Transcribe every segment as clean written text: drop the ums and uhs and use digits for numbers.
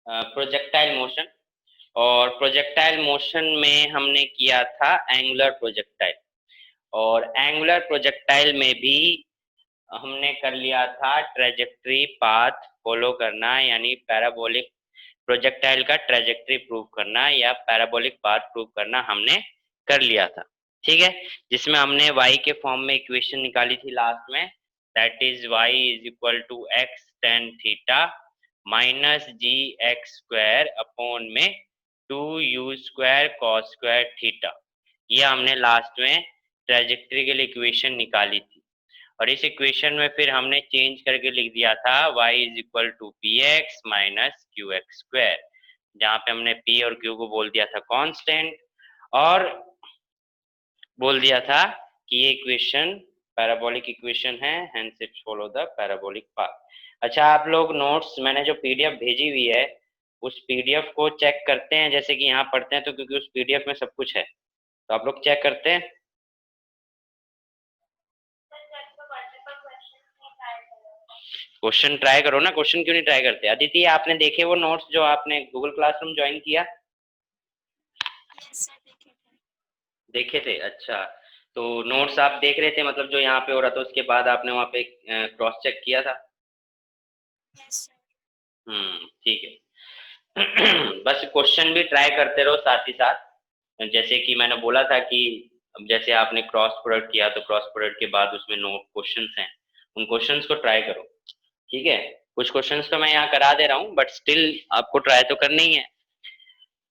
Projectile motion, और projectile motion में हमने किया था एंगुलर प्रोजेक्टाइल, और एंगुलर प्रोजेक्टाइल में भी हमने कर लिया था ट्रेजेक्ट्री पाथ फॉलो करना, यानी पैराबोलिक प्रोजेक्टाइल का ट्रेजेक्ट्री प्रूव करना या पैराबोलिक पाथ प्रूव करना हमने कर लिया था। ठीक है, जिसमें हमने y के फॉर्म में इक्वेशन निकाली थी लास्ट में, that is y is equal to x tan theta minus g x square upon में 2u square cos square theta. ये हमने लास्ट में ट्रेजेक्ट्री के लिए इक्वेशन निकाली थी, और इस इक्वेशन में फिर हमने चेंज करके लिख दिया था y is equal to p x minus q x square, जहाँ पे हमने p और q को बोल दिया था कांस्टेंट, और बोल दिया था कि ये इक्वेशन पैराबोलिक इक्वेशन है, hence it follow the parabolic path. अच्छा, आप लोग नोट्स मैंने जो पीडीएफ भेजी हुई है उस पीडीएफ को चेक करते हैं, जैसे कि यहाँ पढ़ते हैं तो, क्योंकि उस पीडीएफ में सब कुछ है, तो आप लोग चेक करते हैं। क्वेश्चन ट्राई करो ना, क्वेश्चन क्यों नहीं ट्राई करते? अदिति, आपने देखे वो नोट्स जो आपने गूगल क्लासरूम ज्वाइन किया? देखे थे? अच्छा, तो नोट्स आप देख रहे थे, मतलब जो यहाँ पे हो रहा था उसके बाद आपने वहाँ पे क्रॉस चेक किया था? ठीक है। बस क्वेश्चन भी ट्राई करते रहो साथ ही साथ, जैसे कि मैंने बोला था कि अब जैसे आपने क्रॉस प्रोडक्ट किया तो क्रॉस प्रोडक्ट के बाद उसमें नोट क्वेश्चंस हैं, उन क्वेश्चंस को ट्राई करो। ठीक है, कुछ क्वेश्चंस तो मैं यहाँ करा दे रहा हूँ, बट स्टिल आपको ट्राई तो करना ही है।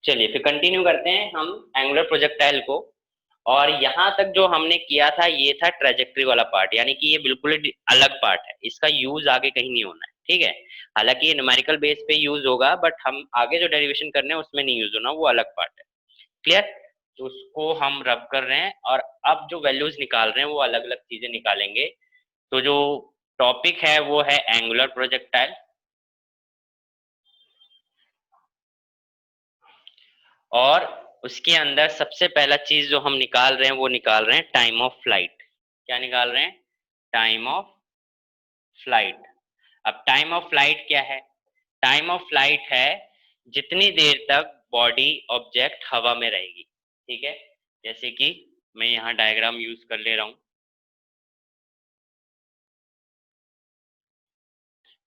चलिए फिर कंटिन्यू करते हैं हम एंगुलर प्रोजेक्टाइल को, और यहाँ तक जो हमने किया था ये था ट्रेजेक्ट्री वाला पार्ट, यानी कि ये बिल्कुल अलग पार्ट है, इसका यूज आगे कहीं नहीं होना है। ठीक है, हालांकि ये न्यूमेरिकल बेस पे यूज होगा, बट हम आगे जो डेरिवेशन करने हैं उसमें नहीं यूज होना, वो अलग पार्ट है। क्लियर? तो उसको हम रब कर रहे हैं, और अब जो वैल्यूज निकाल रहे हैं वो अलग अलग चीजें निकालेंगे। तो जो टॉपिक है वो है एंगुलर प्रोजेक्टाइल, और उसके अंदर सबसे पहला चीज जो हम निकाल रहे हैं वो निकाल रहे हैं टाइम ऑफ फ्लाइट। क्या निकाल रहे हैं? Time of flight. अब टाइम ऑफ फ्लाइट क्या है? टाइम ऑफ फ्लाइट है जितनी देर तक बॉडी ऑब्जेक्ट हवा में रहेगी। ठीक है, जैसे कि मैं यहाँ डायग्राम यूज कर ले रहा हूँ,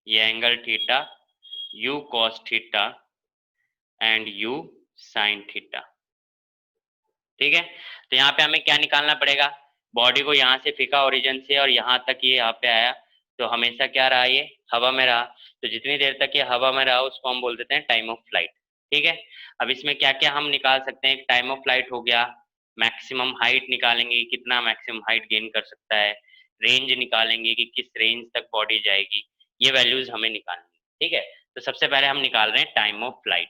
ये angle theta, u cos theta and u sin theta. ठीक है, तो यहाँ पे हमें क्या निकालना पड़ेगा? बॉडी को यहाँ से फेंका ओरिजिन से और यहाँ तक ये यहाँ पे आया, तो हमेशा क्या रहा? ये हवा में रहा। तो जितनी देर तक ये हवा में रहा उसको हम बोल देते हैं टाइम ऑफ फ्लाइट। ठीक है, अब इसमें क्या क्या हम निकाल सकते हैं? टाइम ऑफ फ्लाइट हो गया, मैक्सिमम हाइट निकालेंगे, कितना मैक्सिमम हाइट गेन कर सकता है, रेंज निकालेंगे कि किस रेंज तक बॉडी जाएगी, ये वैल्यूज हमें निकालनी। ठीक है, तो सबसे पहले हम निकाल रहे हैं टाइम ऑफ फ्लाइट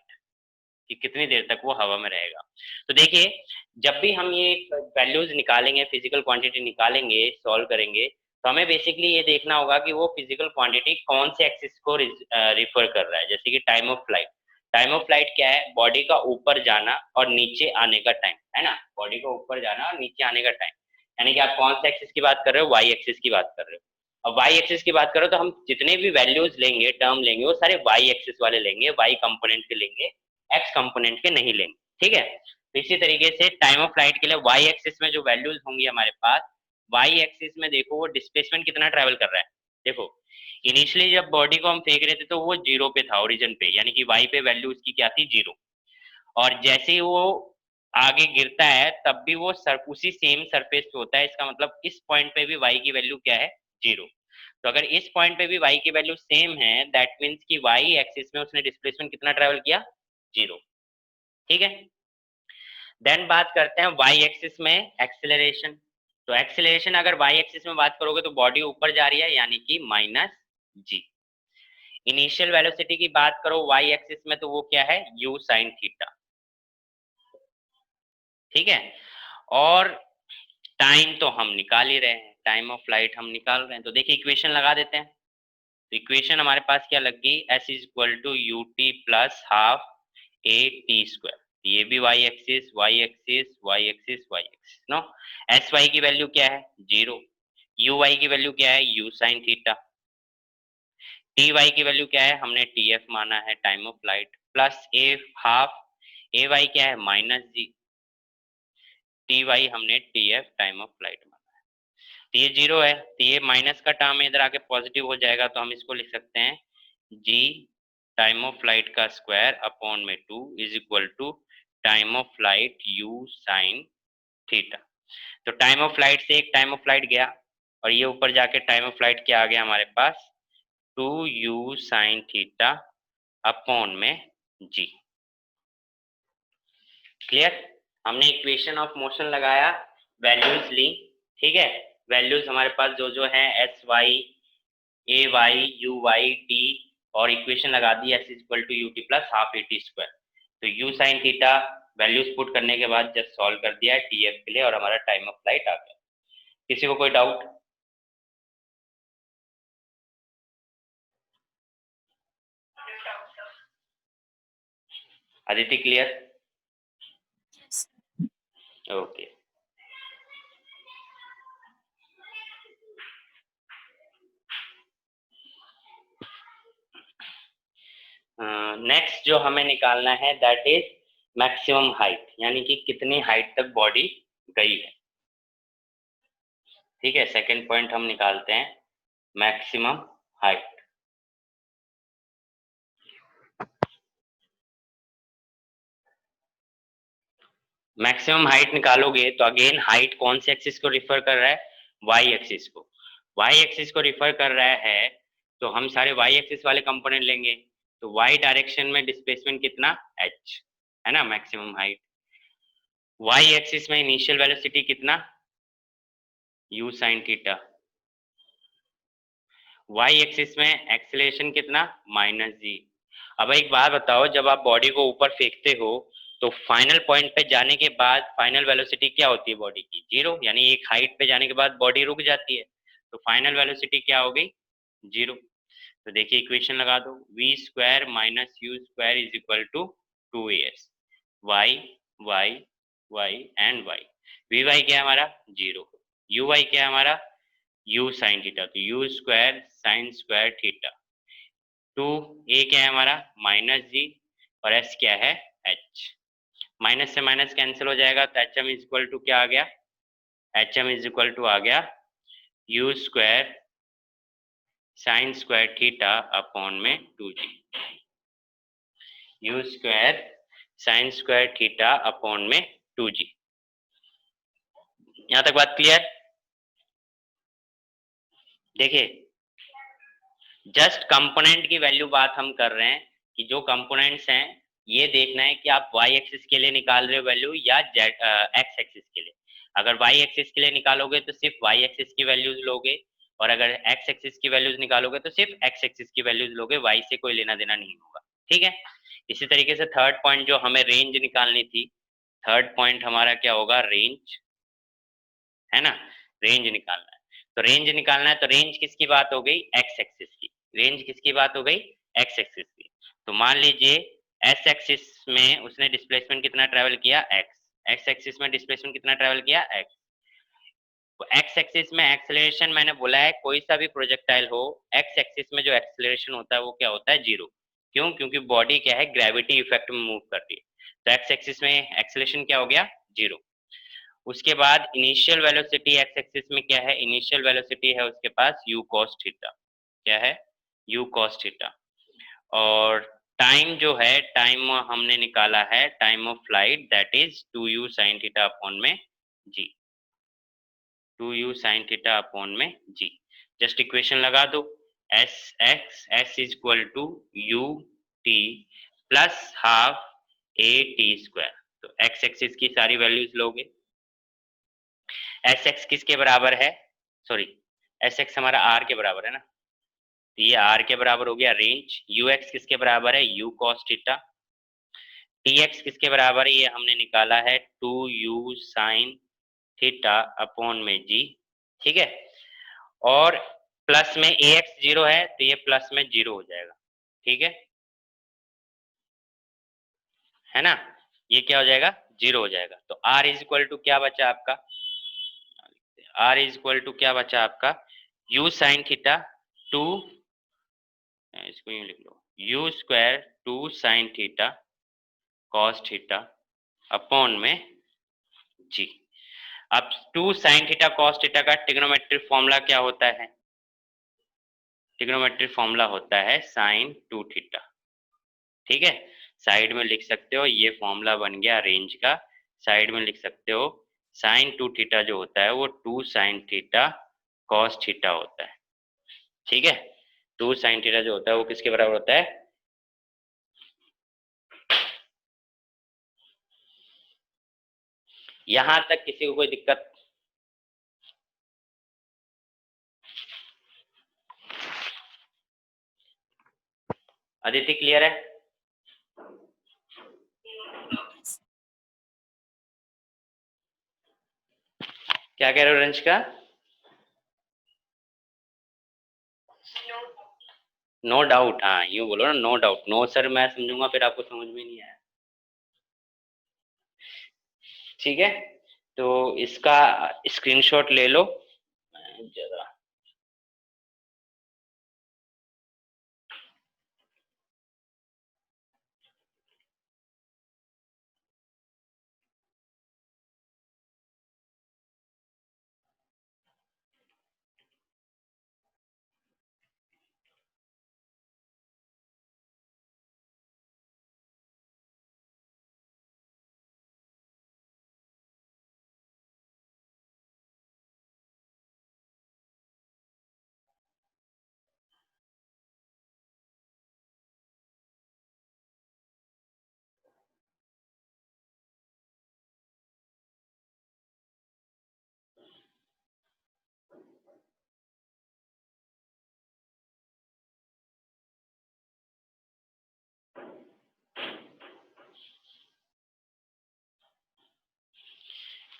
कि कितनी देर तक वो हवा में रहेगा। तो देखिए, जब भी हम ये वैल्यूज निकालेंगे, फिजिकल क्वांटिटी निकालेंगे, सॉल्व करेंगे, तो हमें बेसिकली ये देखना होगा कि वो फिजिकल क्वांटिटी कौन से एक्सिस को रिफर कर रहा है। जैसे कि time of flight, time of flight क्या है? बॉडी का ऊपर जाना और नीचे आने का टाइम, है ना? बॉडी का ऊपर जाना और नीचे आने का टाइम, यानी कि आप कौन से एक्सिस की बात कर रहे हो? वाई एक्सिस की बात कर रहे हो। अब वाई एक्सिस की बात करो तो हम जितने भी वैल्यूज लेंगे, टर्म लेंगे, वो सारे वाई एक्सिस वाले लेंगे, वाई कंपोनेंट के लेंगे, एक्स कंपोनेंट के नहीं लेंगे। ठीक है, तो इसी तरीके से टाइम ऑफ फ्लाइट के लिए वाई एक्सिस में जो वैल्यूज होंगी हमारे पास, वाई एक्सिस में देखो वो डिस्प्लेसमेंट कितना ट्रेवल कर रहा है। देखो, इनिशियली जब बॉडी को हम फेंक रहे थे तो वो जीरो पे था, ओरिजिन पे, यानी कि वाई पे वैल्यू उसकी क्या थी? जीरो। और जैसे ही वो आगे गिरता है तब भी वो उसी सेम सरफेस पे होता है, इसका मतलब इस पॉइंट पे भी वाई की वैल्यू क्या है? जीरो। तो अगर इस पॉइंट पे भी वाई की वैल्यू सेम है, दैट मीन्स कि वाई एक्सिस में उसने डिस्प्लेसमेंट कितना ट्रेवल किया? जीरो। ठीक है, देन बात करते हैं वाई एक्सिस में एक्सेलरेशन। तो एक्सेलरेशन अगर वाई एक्सिस में बात करोगे तो बॉडी ऊपर जा रही है, यानी कि माइनस जी। इनिशियल वेलोसिटी की बात करो वाई एक्सिस में तो वो क्या है? U sine theta. ठीक है, और टाइम तो हम निकाल ही रहे हैं, टाइम ऑफ फ्लाइट हम निकाल रहे हैं, तो देखिए इक्वेशन लगा देते हैं। तो इक्वेशन हमारे पास क्या लग गई? S is equal to u t plus half a t square. ये भी y axis, y axis, y axis, y axis, no. S y की वैल्यू क्या है? जीरो। यू वाई की वैल्यू क्या है? U sine theta. T y की value क्या है, हमने टी एफ माना है time of flight, plus a half, a y क्या है माइनस जी, टी वाई हमने t F time of flight माना है। तो ये जीरो है, तो ये माइनस का टर्म इधर आके पॉजिटिव हो जाएगा, तो हम इसको लिख सकते हैं जी टाइम ऑफ फ्लाइट का स्क्वायर अपॉन में 2 is equal to time of flight u sine theta. तो टाइम ऑफ फ्लाइट से एक टाइम ऑफ फ्लाइट गया, और ये ऊपर जाके टाइम ऑफ फ्लाइट क्या आ गया हमारे पास, 2u साइन थीटा अपॉन में जी। क्लियर? हमने इक्वेशन ऑफ मोशन लगाया, वैल्यूज ली, ठीक है, वैल्यूज हमारे पास जो जो है s y, a y, u y, t, और इक्वेशन लगा दी s equal to u t plus half a t square. तो u sine theta values put करने के बाद जस्ट सॉल्व कर दिया है टी एफ के लिए, और हमारा टाइम ऑफ फ्लाइट आ गया। किसी को कोई doubt? Aditi clear? Okay. Next जो हमें निकालना है दैट इज मैक्सिमम हाइट, यानी कि कितनी हाइट तक बॉडी गई है। ठीक है, सेकंड पॉइंट हम निकालते हैं मैक्सिमम हाइट। मैक्सिमम हाइट निकालोगे तो अगेन हाइट कौन से एक्सिस को रिफर कर रहा है, वाई एक्सिस को। वाई एक्सिस को रिफर कर रहा है, तो हम सारे वाई एक्सिस वाले कंपोनेंट लेंगे, तो वाई डायरेक्शन में डिस्प्लेसमेंट कितना, एच, है ना मैक्सिमम हाइट। वाई एक्सिस में इनिशियल वेलोसिटी कितना, u sine theta. Y axis में एक्सेलरेशन कितना, माइनस जी। अब एक बात बताओ, जब आप बॉडी को ऊपर फेंकते हो तो फाइनल पॉइंट पे जाने के बाद फाइनल वेलोसिटी क्या होती है बॉडी की, जीरो, यानी एक हाइट पे जाने के बाद बॉडी रुक जाती है, तो फाइनल वेलोसिटी क्या हो गई, जीरो। तो देखिए इक्वेशन लगा दो, v square minus u square is equal to 2as, y y y and y. V y क्या है हमारा, जीरो, यू वाई क्या है हमारा, यू साइन थीटा, तो u square sine square theta, two a क्या है हमारा माइनस जी, और एस क्या है एच। माइनस से माइनस कैंसिल हो जाएगा, तो h m is equal to क्या आ गया, h m is equal to आ गया you square sine square theta upon में 2g, you square sine square theta upon में 2g। यहां तक बात क्लियर? देखिए जस्ट कंपोनेंट की वैल्यू बात हम कर रहे हैं, कि जो कंपोनेंट्स हैं ये देखना है कि आप y एक्सिस के लिए निकाल रहे हो वैल्यू या x एक्सिस के लिए। अगर y एक्सिस के लिए निकालोगे तो सिर्फ y एक्सिस की वैल्यूज लोगे, और अगर x एक्सिस की वैल्यूज निकालोगे तो सिर्फ x एक्सिस की वैल्यूज लोगे, y से कोई लेना देना नहीं होगा। ठीक है, इसी तरीके से थर्ड पॉइंट जो हमें रेंज निकालनी थी, थर्ड पॉइंट हमारा क्या होगा, रेंज, है ना, रेंज निकालना है। तो रेंज निकालना है, तो रेंज किसकी बात हो गई, एक्स एक्सिस की। रेंज किसकी बात हो गई, एक्स एक्सिस की। तो मान लीजिए एस एक्सिस में उसने डिस्प्लेसमेंट कितना ट्रेवल किया, एक्स, एक्स एक्सिस में डिस्प्लेसमेंट कितना ट्रेवल किया, एक्स। तो एक्स एक्सिस में एक्सेलरेशन मैंने बोला है कोई सा भी प्रोजेक्टाइल हो, एक्स एक्सिस में जो एक्सेलरेशन होता है वो क्या होता है, जीरो। क्यों, क्योंकि बॉडी क्या है, ग्रेविटी इफेक्ट में मूव कर रही है, तो एक्स एक्सिस में एक्सेलरेशन क्या हो गया, जीरो। उसके बाद इनिशियल वेलोसिटी एक्स एक्सिस में क्या है, इनिशियल वेलोसिटी है उसके पास u cos थीटा, क्या है, u cos थीटा। और टाइम जो है, टाइम हमने निकाला है time of flight that is 2u sin theta upon में g, 2u sin theta upon में g। जस्ट इक्वेशन लगा दो, s x s is equal to u t plus half a t square. तो x axis की सारी values लोगे, s x किसके बराबर है, सॉरी एस एक्स हमारा आर के बराबर है ना, तो ये आर के बराबर हो गया रेंज। यू एक्स किसके बराबर है, you cos theta. T x किसके बराबर है, ये हमने निकाला है 2u साइन थीटा अपॉन में जी। ठीक है, और प्लस में ए एक्स जीरो है तो ये प्लस में जीरो हो जाएगा। ठीक है ना, ये क्या हो जाएगा, जीरो हो जाएगा। तो आर इज इक्वल टू क्या बचा आपका, आर इज इक्वल टू क्या बचा आपका, यू साइन थीटा टू इसको यूं लिख लो, u square 2 sine theta cos theta upon में जी। अब 2 साइन थीटा कॉस थीटा का ट्रिग्नोमेट्रिक फॉर्मूला क्या होता है? ट्रिग्नोमेट्रिक फॉर्मूला होता है साइन 2 थीटा। ठीक है, साइड में लिख सकते हो, ये फॉर्मूला बन गया रेंज का। साइड में लिख सकते हो साइन 2 थीटा जो होता है वो 2 साइन थीटा कॉस थीटा होता है। ठीक है, 2 साइन थीटा जो होता है वो किसके बराबर होता है? यहां तक किसी को कोई दिक्कत? अदिति क्लियर है? क्या कह रहे हो रंजिका? नो डाउट, हाँ यूं बोलो ना, नो डाउट। नो सर मैं समझूंगा फिर आपको समझ में नहीं आया। ठीक है, तो इसका स्क्रीनशॉट ले लो जरा।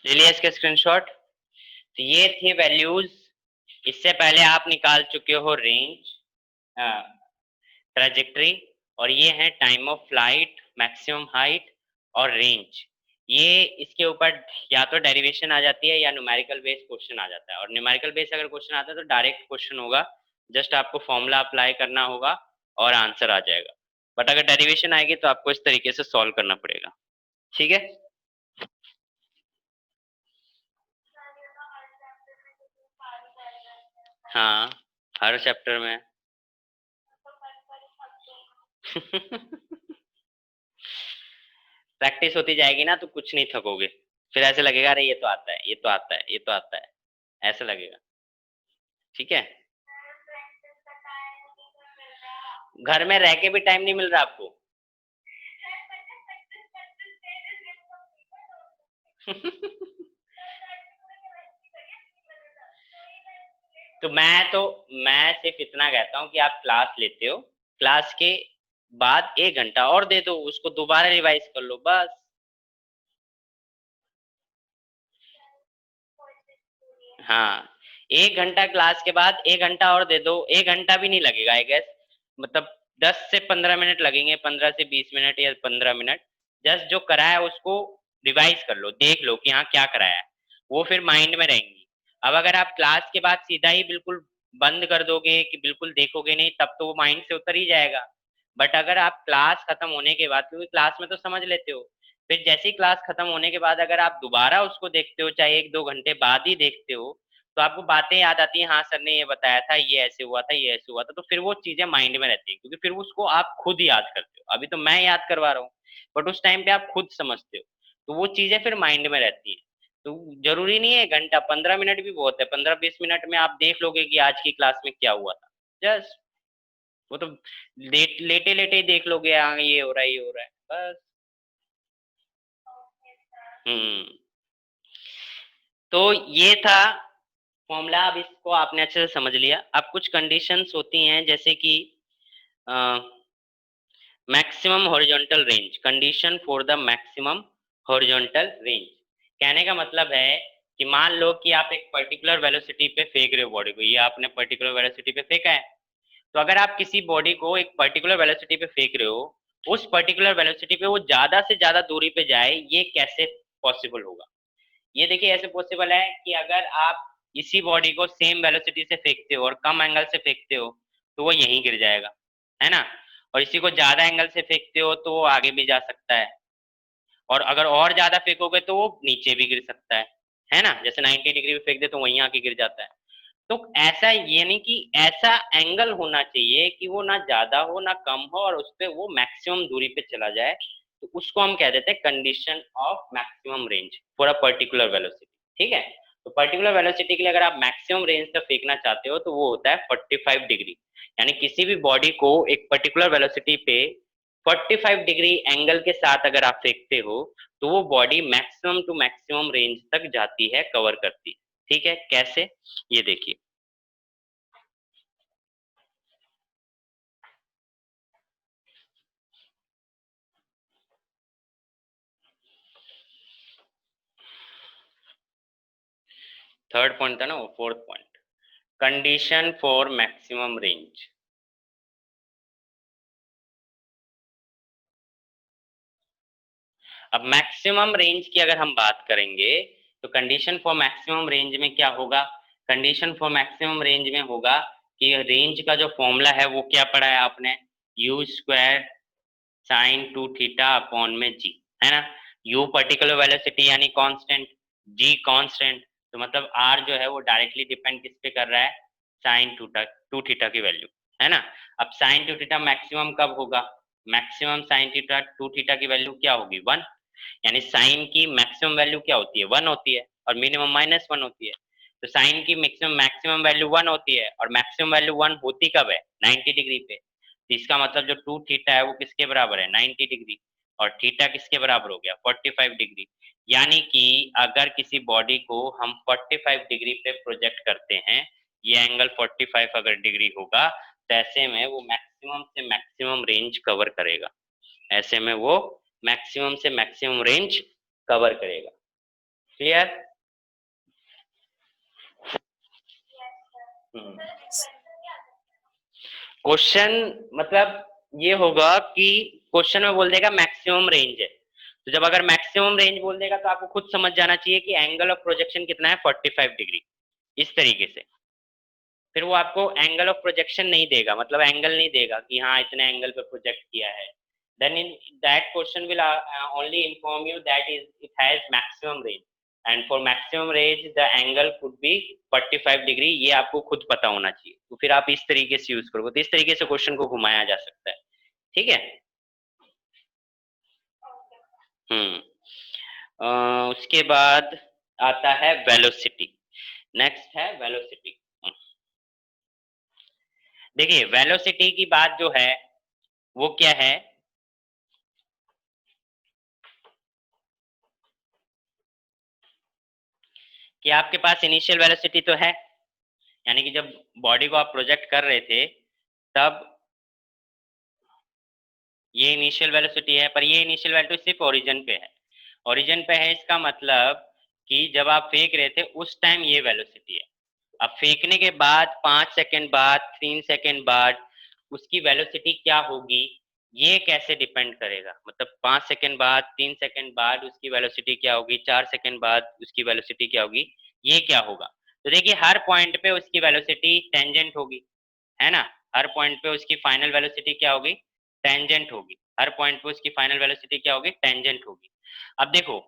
ले लिया इसका स्क्रीनशॉट? तो ये थे वैल्यूज। इससे पहले आप निकाल चुके हो रेंज, ट्रेजेक्ट्री, और ये है time of flight, maximum height और रेंज। ये इसके ऊपर या तो डेरिवेशन आ जाती है या न्यूमेरिकल बेस्ड क्वेश्चन आ जाता है। और न्यूमेरिकल बेस्ड अगर क्वेश्चन आता है तो डायरेक्ट क्वेश्चन होगा, जस्ट आपको फॉर्मूला अप्लाई करना होगा और आंसर आ जाएगा। बट अगर डेरिवेशन आएगी तो आपको इस तरीके से सॉल्व करना पड़ेगा। ठीक है, हाँ हर चैप्टर में। प्रैक्टिस होती जाएगी ना तो कुछ नहीं थकोगे। फिर ऐसे लगेगा अरे ये तो आता है, ये तो आता है, ये तो आता है, ऐसे लगेगा। ठीक है, घर में रह के भी टाइम नहीं मिल रहा आपको? मैं सिर्फ इतना कहता हूँ कि आप क्लास लेते हो, क्लास के बाद 1 घंटा और दे दो, उसको दोबारा रिवाइज कर लो बस। हाँ, 1 घंटा क्लास के बाद 1 घंटा और दे दो, 1 घंटा भी नहीं लगेगा आई गेस, मतलब 10 से 15 मिनट लगेंगे, 15 से 20 मिनट या 15 मिनट। जस्ट जो कराया है उसको रिवाइज कर लो, देख लो कि हाँ क्या कराया है, वो फिर माइंड में रहेंगी। अब अगर आप क्लास के बाद सीधा ही बिल्कुल बंद कर दोगे कि बिल्कुल देखोगे नहीं, तब तो वो माइंड से उतर ही जाएगा। बट अगर आप क्लास खत्म होने के बाद, क्योंकि क्लास में तो समझ लेते हो, फिर जैसे ही क्लास खत्म होने के बाद अगर आप दोबारा उसको देखते हो, चाहे 1-2 घंटे बाद ही देखते हो, तो आपको बातें याद आती हैं, हाँ सर ने ये बताया था, ये ऐसे हुआ था, ये ऐसे हुआ था, तो फिर वो चीजें माइंड में रहती है, क्योंकि फिर उसको आप खुद याद करते हो। अभी तो मैं याद करवा रहा हूँ, बट उस टाइम पे आप खुद समझते हो, तो वो चीजें फिर माइंड में रहती है। तो जरूरी नहीं है घंटा, 15 मिनट भी बहुत है, 15-20 मिनट में आप देख लोगे कि आज की क्लास में क्या हुआ था। जस्ट वो तो लेटे लेटे ही देख लोगे, हाँ ये हो रहा है, ये हो रहा है, बस। हम्म, तो ये था फॉर्मूला। अब इसको आपने अच्छे से समझ लिया। अब कुछ कंडीशंस होती हैं, जैसे कि maximum horizontal range, condition for the maximum horizontal range. कहने का मतलब है कि मान लो कि आप एक पर्टिकुलर वेलोसिटी पे फेंक रहे हो बॉडी को, ये आपने पर्टिकुलर वेलोसिटी पे फेंका है, तो अगर आप किसी बॉडी को एक पर्टिकुलर वेलोसिटी पे फेंक रहे हो, उस पर्टिकुलर वेलोसिटी पे वो ज्यादा से ज्यादा दूरी पे जाए, ये कैसे पॉसिबल होगा? ये देखिए ऐसे पॉसिबल है कि अगर आप इसी बॉडी को सेम वेलोसिटी से फेंकते हो और कम एंगल से फेंकते हो, तो वो यहीं गिर जाएगा। है ना। और इसी को ज्यादा एंगल से फेंकते हो तो वो आगे भी जा सकता है, और अगर और ज्यादा फेंकोगे तो वो नीचे भी गिर सकता है ना। जैसे 90 डिग्री पे फेंक दे तो वहीं आके गिर जाता है। तो ऐसा ये नहीं कि ऐसा एंगल होना चाहिए कि वो ना ज्यादा हो ना कम हो और उस पे वो मैक्सिमम दूरी पे चला जाए, तो उसको हम कह देते हैं condition of maximum range for a particular velocity. ठीक है, तो पर्टिकुलर वेलोसिटी के लिए अगर आप मैक्सिमम रेंज तक फेंकना चाहते हो तो वो होता है 45 डिग्री। यानी किसी भी बॉडी को एक पर्टिकुलर वेलोसिटी पे 45 डिग्री एंगल के साथ अगर आप फेंकते हो तो वो body maximum to maximum range तक जाती है, कवर करती है। ठीक है, कैसे, ये देखिए। थर्ड पॉइंट था ना वो, fourth point, condition for maximum range. अब मैक्सिमम रेंज की अगर हम बात करेंगे तो कंडीशन फॉर मैक्सिमम रेंज में क्या होगा, कंडीशन फॉर मैक्सिमम रेंज में होगा कि रेंज का जो फॉर्मूला है वो क्या पढ़ा है आपने, you square sine two theta upon में जी, है ना। यू पर्टिकुलर वेलोसिटी यानी कांस्टेंट, जी कांस्टेंट, तो मतलब आर जो है वो डायरेक्टली डिपेंड किस पे कर रहा है, साइन टू थीटा की वैल्यू, है ना। अब साइन टू थीटा मैक्सिमम कब होगा, maximum sine theta two theta की वैल्यू क्या होगी, वन। यानी साइन की मैक्सिमम वैल्यू क्या होती है, वन होती है, और मिनिमम माइनस वन होती है। तो साइन की मैक्सिमम मैक्सिमम वैल्यू वन होती है और मैक्सिमम वैल्यू वन होती कब है, 90 डिग्री पे। तो इसका मतलब जो टू थीटा है वो किसके बराबर है, 90 डिग्री, और थीटा किसके बराबर हो गया, 45 डिग्री। यानी कि अगर किसी बॉडी को हम 45 डिग्री पे प्रोजेक्ट करते हैं, ये एंगल 45 अगर डिग्री होगा, तो ऐसे में वो मैक्सिमम से मैक्सिमम रेंज कवर करेगा, ऐसे में वो मैक्सिमम से मैक्सिमम रेंज कवर करेगा। क्लियर। क्वेश्चन मतलब ये होगा कि क्वेश्चन में बोल देगा मैक्सिमम रेंज है, तो जब अगर मैक्सिमम रेंज बोल देगा तो आपको खुद समझ जाना चाहिए कि एंगल ऑफ प्रोजेक्शन कितना है, 45 डिग्री, इस तरीके से। फिर वो आपको एंगल ऑफ प्रोजेक्शन नहीं देगा, मतलब एंगल नहीं देगा कि हाँ इतने एंगल पे प्रोजेक्ट किया है, then in that question will only inform you that is it has maximum range, and for maximum range the angle could be 45 degree, ये आपको खुद पता होना चाहिए। तो फिर आप इस तरीके से यूज करोगे, तो इस तरीके से क्वेश्चन को घुमाया जा सकता है। ठीक है। हम्म। उसके बाद आता है वेलोसिटी, नेक्स्ट है वेलोसिटी। देखिए वेलोसिटी की बात जो है वो क्या है, कि आपके पास इनिशियल वेलोसिटी तो है, यानी कि जब बॉडी को आप प्रोजेक्ट कर रहे थे तब ये इनिशियल वेलोसिटी है, पर ये इनिशियल वेलोसिटी सिर्फ ओरिजिन पे है, ओरिजिन पे है, इसका मतलब कि जब आप फेंक रहे थे उस टाइम ये वेलोसिटी है। अब फेंकने के बाद 5 सेकंड बाद, 3 सेकंड बाद उसकी वेलोसिटी क्या होगी, ये कैसे डिपेंड करेगा, मतलब 5 सेकंड बाद, 3 सेकंड बाद उसकी वेलोसिटी क्या होगी, 4 सेकंड बाद उसकी वेलोसिटी क्या होगी, ये क्या होगा। तो देखिए हर पॉइंट पे उसकी वेलोसिटी टेंजेंट होगी, है ना। हर पॉइंट पे उसकी फाइनल वेलोसिटी क्या होगी, टेंजेंट होगी। हर पॉइंट पे उसकी फाइनल वेलोसिटी क्या होगी, टेंजेंट होगी। अब देखो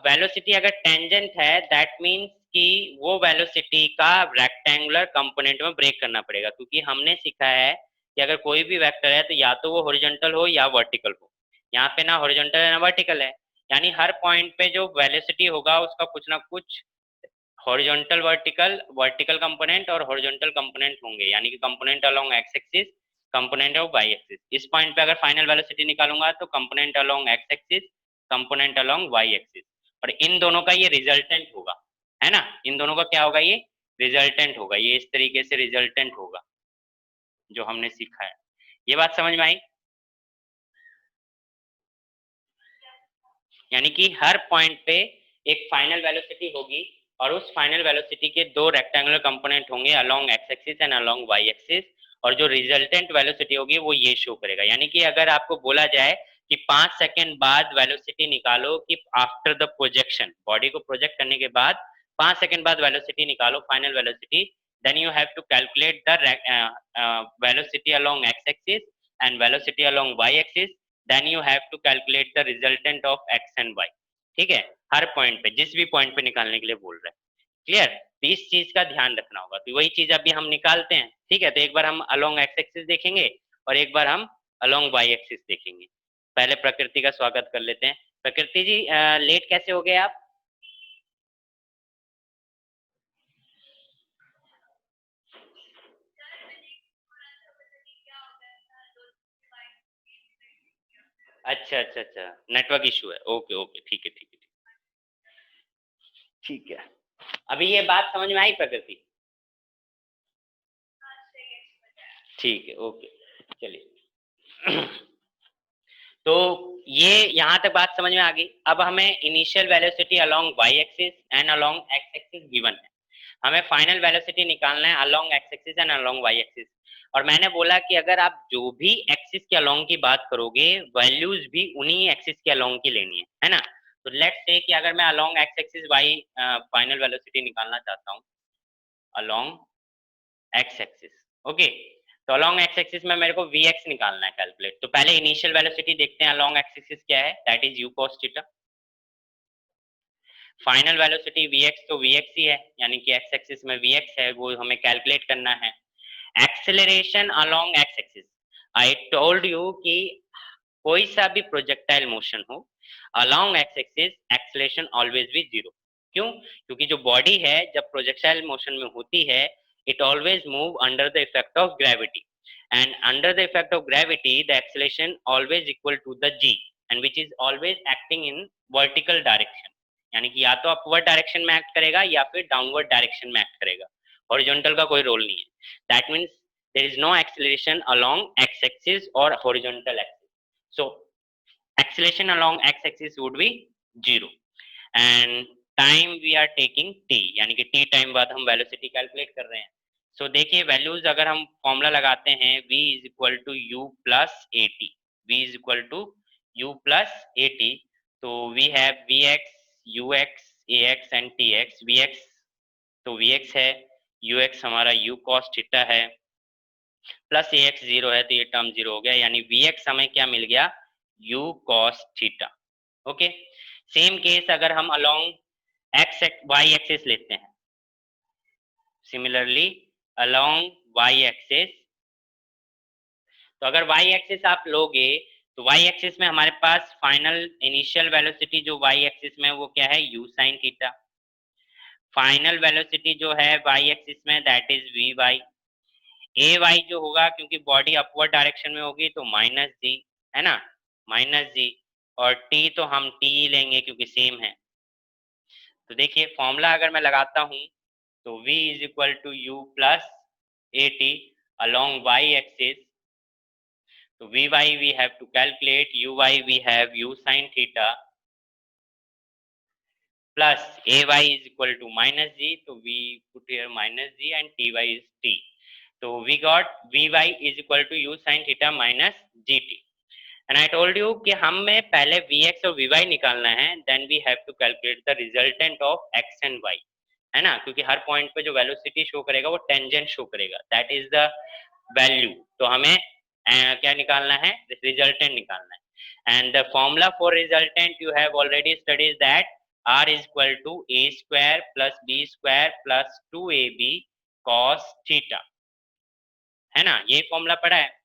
वेलोसिटी अगर टेंजेंट है दैट मीन्स कि वो वेलोसिटी का रेक्टेंगुलर कंपोनेंट में ब्रेक करना पड़ेगा, क्योंकि हमने सीखा है कि अगर कोई भी वेक्टर है तो या तो वो हॉरिजॉन्टल हो या वर्टिकल हो। यहाँ पे ना हॉरिजॉन्टल है ना वर्टिकल है, यानी हर पॉइंट पे जो वेलोसिटी होगा उसका कुछ ना कुछ हॉरिजॉन्टल वर्टिकल, वर्टिकल कंपोनेंट और हॉरिजॉन्टल कंपोनेंट होंगे, यानी कि component along x axis, component of y axis. इस पॉइंट पे अगर फाइनल वेलोसिटी निकालूंगा तो component along x axis, component along y axis, और इन दोनों का ये रिजल्टेंट होगा, है ना। इन दोनों का क्या होगा, ये रिजल्टेंट होगा, ये इस तरीके से रिजल्टेंट होगा जो हमने सीखा है। ये बात समझ में आई। यानी कि हर पॉइंट पे एक फाइनल वेलोसिटी होगी और उस फाइनल वेलोसिटी के दो रेक्टेंगुलर कंपोनेंट होंगे along x axis and along y axis, और जो रिजल्टेंट वेलोसिटी होगी वो ये शो करेगा। यानी कि अगर आपको बोला जाए कि 5 सेकंड बाद वेलोसिटी निकालो, कि आफ्टर द प्रोजेक्शन, बॉडी को प्रोजेक्ट करने के बाद 5 सेकंड बाद वेलोसिटी निकालो, final velocity, then you have to calculate the velocity along x-axis and velocity along y-axis, then you have to calculate the resultant of x and y. ठीक है, हर point पे, जिस भी पॉइंट पे निकालने के लिए बोल रहे हैं, क्लियर। तो इस चीज का ध्यान रखना होगा, तो वही चीज अभी हम निकालते हैं। ठीक है, तो एक बार हम अलोंग एक्स एक्सिस देखेंगे और एक बार हम अलोंग वाई एक्सिस देखेंगे। पहले प्रकृति का स्वागत कर लेते हैं। प्रकृति जी, लेट कैसे हो गए आप? अच्छा अच्छा अच्छा, नेटवर्क इशू है, ओके ओके, ठीक है ठीक है ठीक है। अभी ये बात समझ में आई प्रकृति? ठीक है, ओके, चलिए। तो ये यहाँ तक बात समझ में आ गई। अब हमें initial velocity along y axis and along x axis given है, हमें फाइनल वेलोसिटी निकालना है along x axis and along y axis. और मैंने बोला कि अगर आप जो भी एक्सिस के अलोंग की बात करोगे, वैल्यूज भी उन्हीं एक्सिस के अलोंग की लेनी है ना। तो लेट्स से कि अगर मैं along x axis y final velocity निकालना चाहता हूँ अलोंग एक्स एक्सिस, ओके। तो अलोंग एक्स एक्सिस में मेरे को वी एक्स निकालना है कैलकुलेट। तो पहले इनिशियल वेलोसिटी देखते हैं अलोंग एक्स एक्सिस क्या है, that is u cos theta. Final velocity v x, तो वी एक्स ही है, यानी कि एक्स एक्सिस में वी एक्स है, वो हमें कैलकुलेट करना है। Acceleration along x axis, I told you कि कोई सा भी प्रोजेक्टाइल मोशन हो along x axis, acceleration always be zero. क्यों? क्योंकि जो बॉडी है जब प्रोजेक्टाइल मोशन में होती है, it always move under the effect of gravity, and under the effect of gravity the acceleration always equal to the g, and which is always acting in vertical direction, यानी कि या तो upward direction में act करेगा या फिर downward direction में act करेगा, हॉरिजॉन्टल का कोई रोल नहीं है। That means there is no acceleration along x axis और horizontal axis, so acceleration along x axis would be 0 and time we are taking t, यानी कि t टाइम बाद हम वेलोसिटी कैलकुलेट कर रहे हैं। सो देखिए वैल्यूज अगर हम फॉर्मूला लगाते हैं, v is equal to u plus a t, v is equal to u plus a t. तो we have v x, u x, a x and t x. V x तो v x है, u x हमारा u cos theta है, plus a x zero है, तो ये term zero हो गया, यानी वी एक्स हमें क्या मिल गया, u cos theta. Okay, same case अगर हम अलोंग एक्स वाई एक्सिस लेते हैं, सिमिलरली अलोंग वाई एक्सिस, तो अगर वाई एक्सिस आप लोगे तो वाई एक्सिस में हमारे पास फाइनल इनिशियल वेलोसिटी जो वाई एक्सिस में वो क्या है, u sine theta. Final velocity जो है वाई एक्सिस में that is v y. A y जो होगा क्योंकि बॉडी अपवर्ड डायरेक्शन में होगी तो माइनस जी, है ना, माइनस जी। और टी तो हम टी ही लेंगे क्योंकि सेम है। तो देखिए फॉर्मूला अगर मैं लगाता हूं तो v is equal to u plus a t along y axis. तो v y we have to calculate, u y we have u sine theta plus a y is equal to minus g, तो we put here minus g and t y is t. तो we got v y is equal to u sine theta minus g t. And I told you कि हमें पहले v x और v y निकालना है, then we have to calculate the resultant of x and y, है ना, क्योंकि हर point पे जो वेलोसिटी शो करेगा वो टेंजेंट शो करेगा, दैट इज द वैल्यू। तो हमें क्या निकालना है, रिजल्टेंट निकालना है। And the formula for resultant you have already studies that r is equal to a square plus b square plus two a b cos theta, है ना, ये फॉर्मूला पढ़ा है।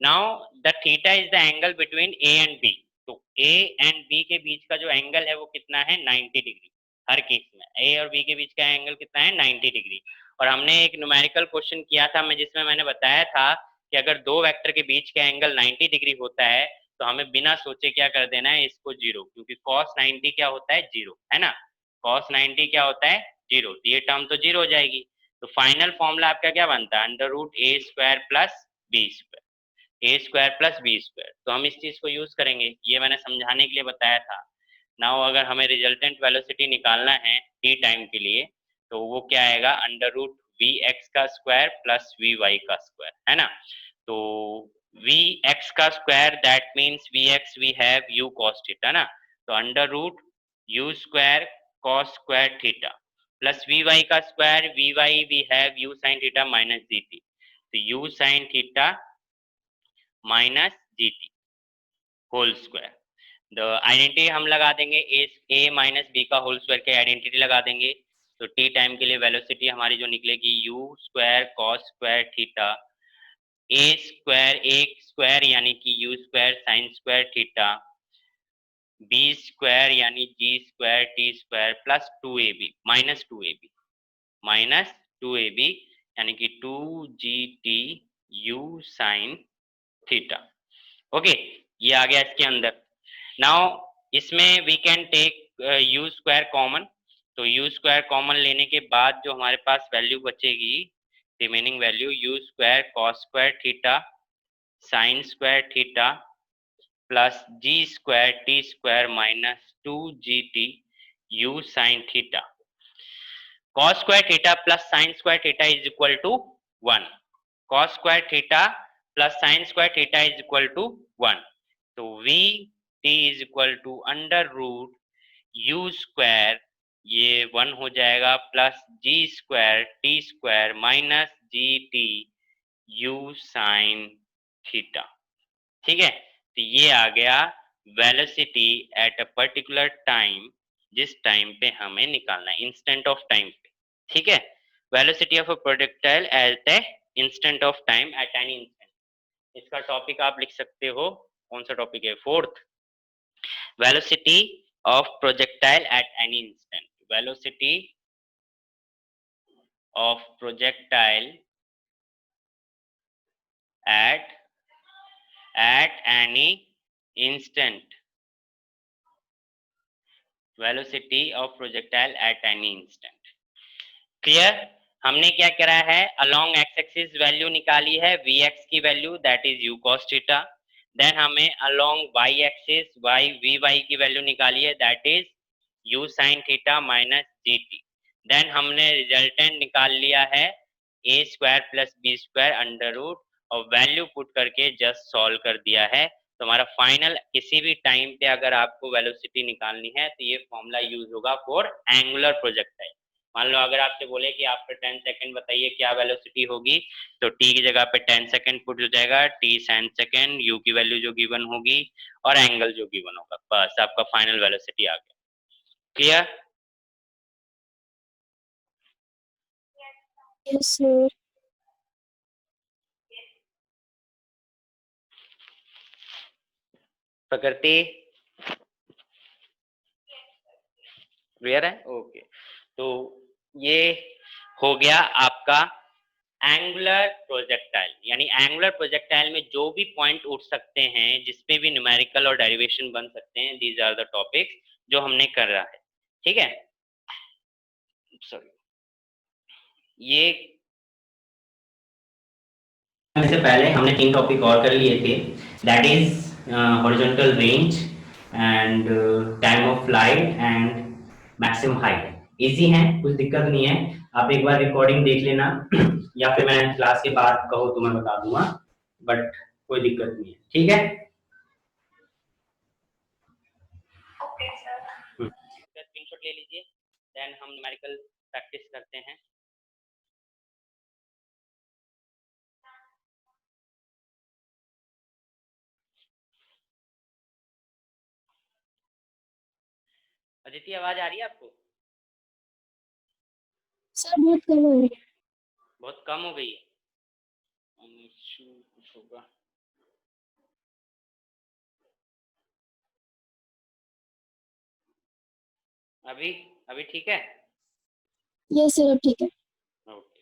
Now the theta is the angle between a and b, तो a and B के बीच का जो angle है वो कितना है, 90 डिग्री। हर केस में ए और बी के बीच का एंगल कितना है, 90 डिग्री। और हमने एक न्यूमेरिकल क्वेश्चन किया था मैं, जिसमें मैंने बताया था कि अगर दो वेक्टर के बीच का एंगल 90 डिग्री होता है तो हमें बिना सोचे क्या कर देना है, इसको जीरो, क्योंकि cos 90 क्या होता है, जीरो, है ना, cos 90 क्या होता है, जीरो। तो ये टर्म तो जीरो हो जाएगी। तो फाइनल फॉर्मूला आपका क्या बनता है, अंडर रूट ए स्क्वायर प्लस बी स्क्वायर, ए स्क्वायर प्लस बी स्क्वायर। तो हम इस चीज को यूज करेंगे, ये मैंने समझाने के लिए बताया था। नाउ अगर हमें रिजल्टेंट वेलोसिटी निकालना है टी टाइम के लिए, तो वो क्या आएगा, अंडर रूट वी एक्स का स्क्वायर प्लस वी वाई का स्क्वायर, है ना। तो वी एक्स का square that means v x we have u cos theta ना, तो under root u square cos square theta plus v y का square, v y we have u sine theta minus g t, तो u sine theta minus g t whole square. The identity हम लगा देंगे ए minus B का whole square के identity लगा देंगे, तो टी टाइम के लिए वेलोसिटी हमारी जो निकलेगी u square cos square theta, a square एक स्क्वायर यानी कि u square sine square theta, b square यानी g square t square plus two a b minus two a b minus two a b यानी कि two g t u sine theta. Okay, ये आ गया इसके अंदर। नाउ इसमें we can take u square common, तो यू स्क्वायर कॉमन लेने के बाद जो हमारे पास वैल्यू बचेगी, remaining value u square cos square theta sine square theta plus g square t square minus two g t u sine theta. Cos square theta plus sine square theta is equal to 1, cos square theta plus sine square theta is equal to 1, तो v t is equal to under root u square, ये 1 हो जाएगा, plus g square t square minus g t u sine theta. ठीक है, तो ये आ गया velocity at a particular time, जिस टाइम पे हमें निकालना है, इंस्टेंट ऑफ टाइम पे। ठीक है, velocity of a projectile eight A instant of time at any instant. इसका टॉपिक आप लिख सकते हो, कौन सा टॉपिक है, fourth, velocity of projectile at any instant, velocity of projectile at any instant, velocity of projectile at any instant। Clear, हमने क्या करा है, अलोंग एक्स एक्सिस वैल्यू निकाली है वी एक्स की value that is u cos theta, then हमें along y axis y v y की value निकाली है that is u sine theta minus g t, then हमने रिजल्टेंट निकाल लिया है a square plus b square under root, और value put करके जस्ट सॉल्व कर दिया है। तो हमारा फाइनल किसी भी टाइम पे अगर आपको वेलोसिटी निकालनी है तो ये फॉर्मूला यूज होगा फॉर एंगुलर प्रोजेक्टाइल। मान लो अगर आपसे बोले कि आपका 10 सेकंड बताइए क्या वेलोसिटी होगी, तो टी की जगह पे 10 सेकंड पुट हो जाएगा, टी साइन सेकंड, यू की वैल्यू जो गिवन होगी और एंगल जो गिवन होगा, बस आपका फाइनल वेलोसिटी आ गया। क्लियर? Yes sir. प्रकृति क्लियर है? ओके, तो ये हो गया आपका एंगुलर प्रोजेक्टाइल, यानी एंगुलर प्रोजेक्टाइल में जो भी पॉइंट उठ सकते हैं, जिसपे भी न्यूमेरिकल और डेरिवेशन बन सकते हैं, दीज आर द टॉपिक्स जो हमने कर रहा है। ठीक है, सॉरी, ये इससे पहले हमने 3 टॉपिक और कर लिए थे, that is horizontal range and time of flight and maximum height. Easy है, कुछ दिक्कत नहीं है, आप एक बार रिकॉर्डिंग देख लेना या फिर मैं क्लास के बाद कहो तो मैं बता दूंगा, बट कोई दिक्कत नहीं है। ठीक है, ओके सर, स्क्रीनशॉट ले लीजिए, देन हम न्यूमेरिकल प्रैक्टिस करते हैं। अदिति, आवाज आ रही है आपको? सर बहुत कम हो रही है। बहुत कम हो गई है, कुछ होगा। अभी अभी ठीक है? यस सर अब ठीक है। ओके,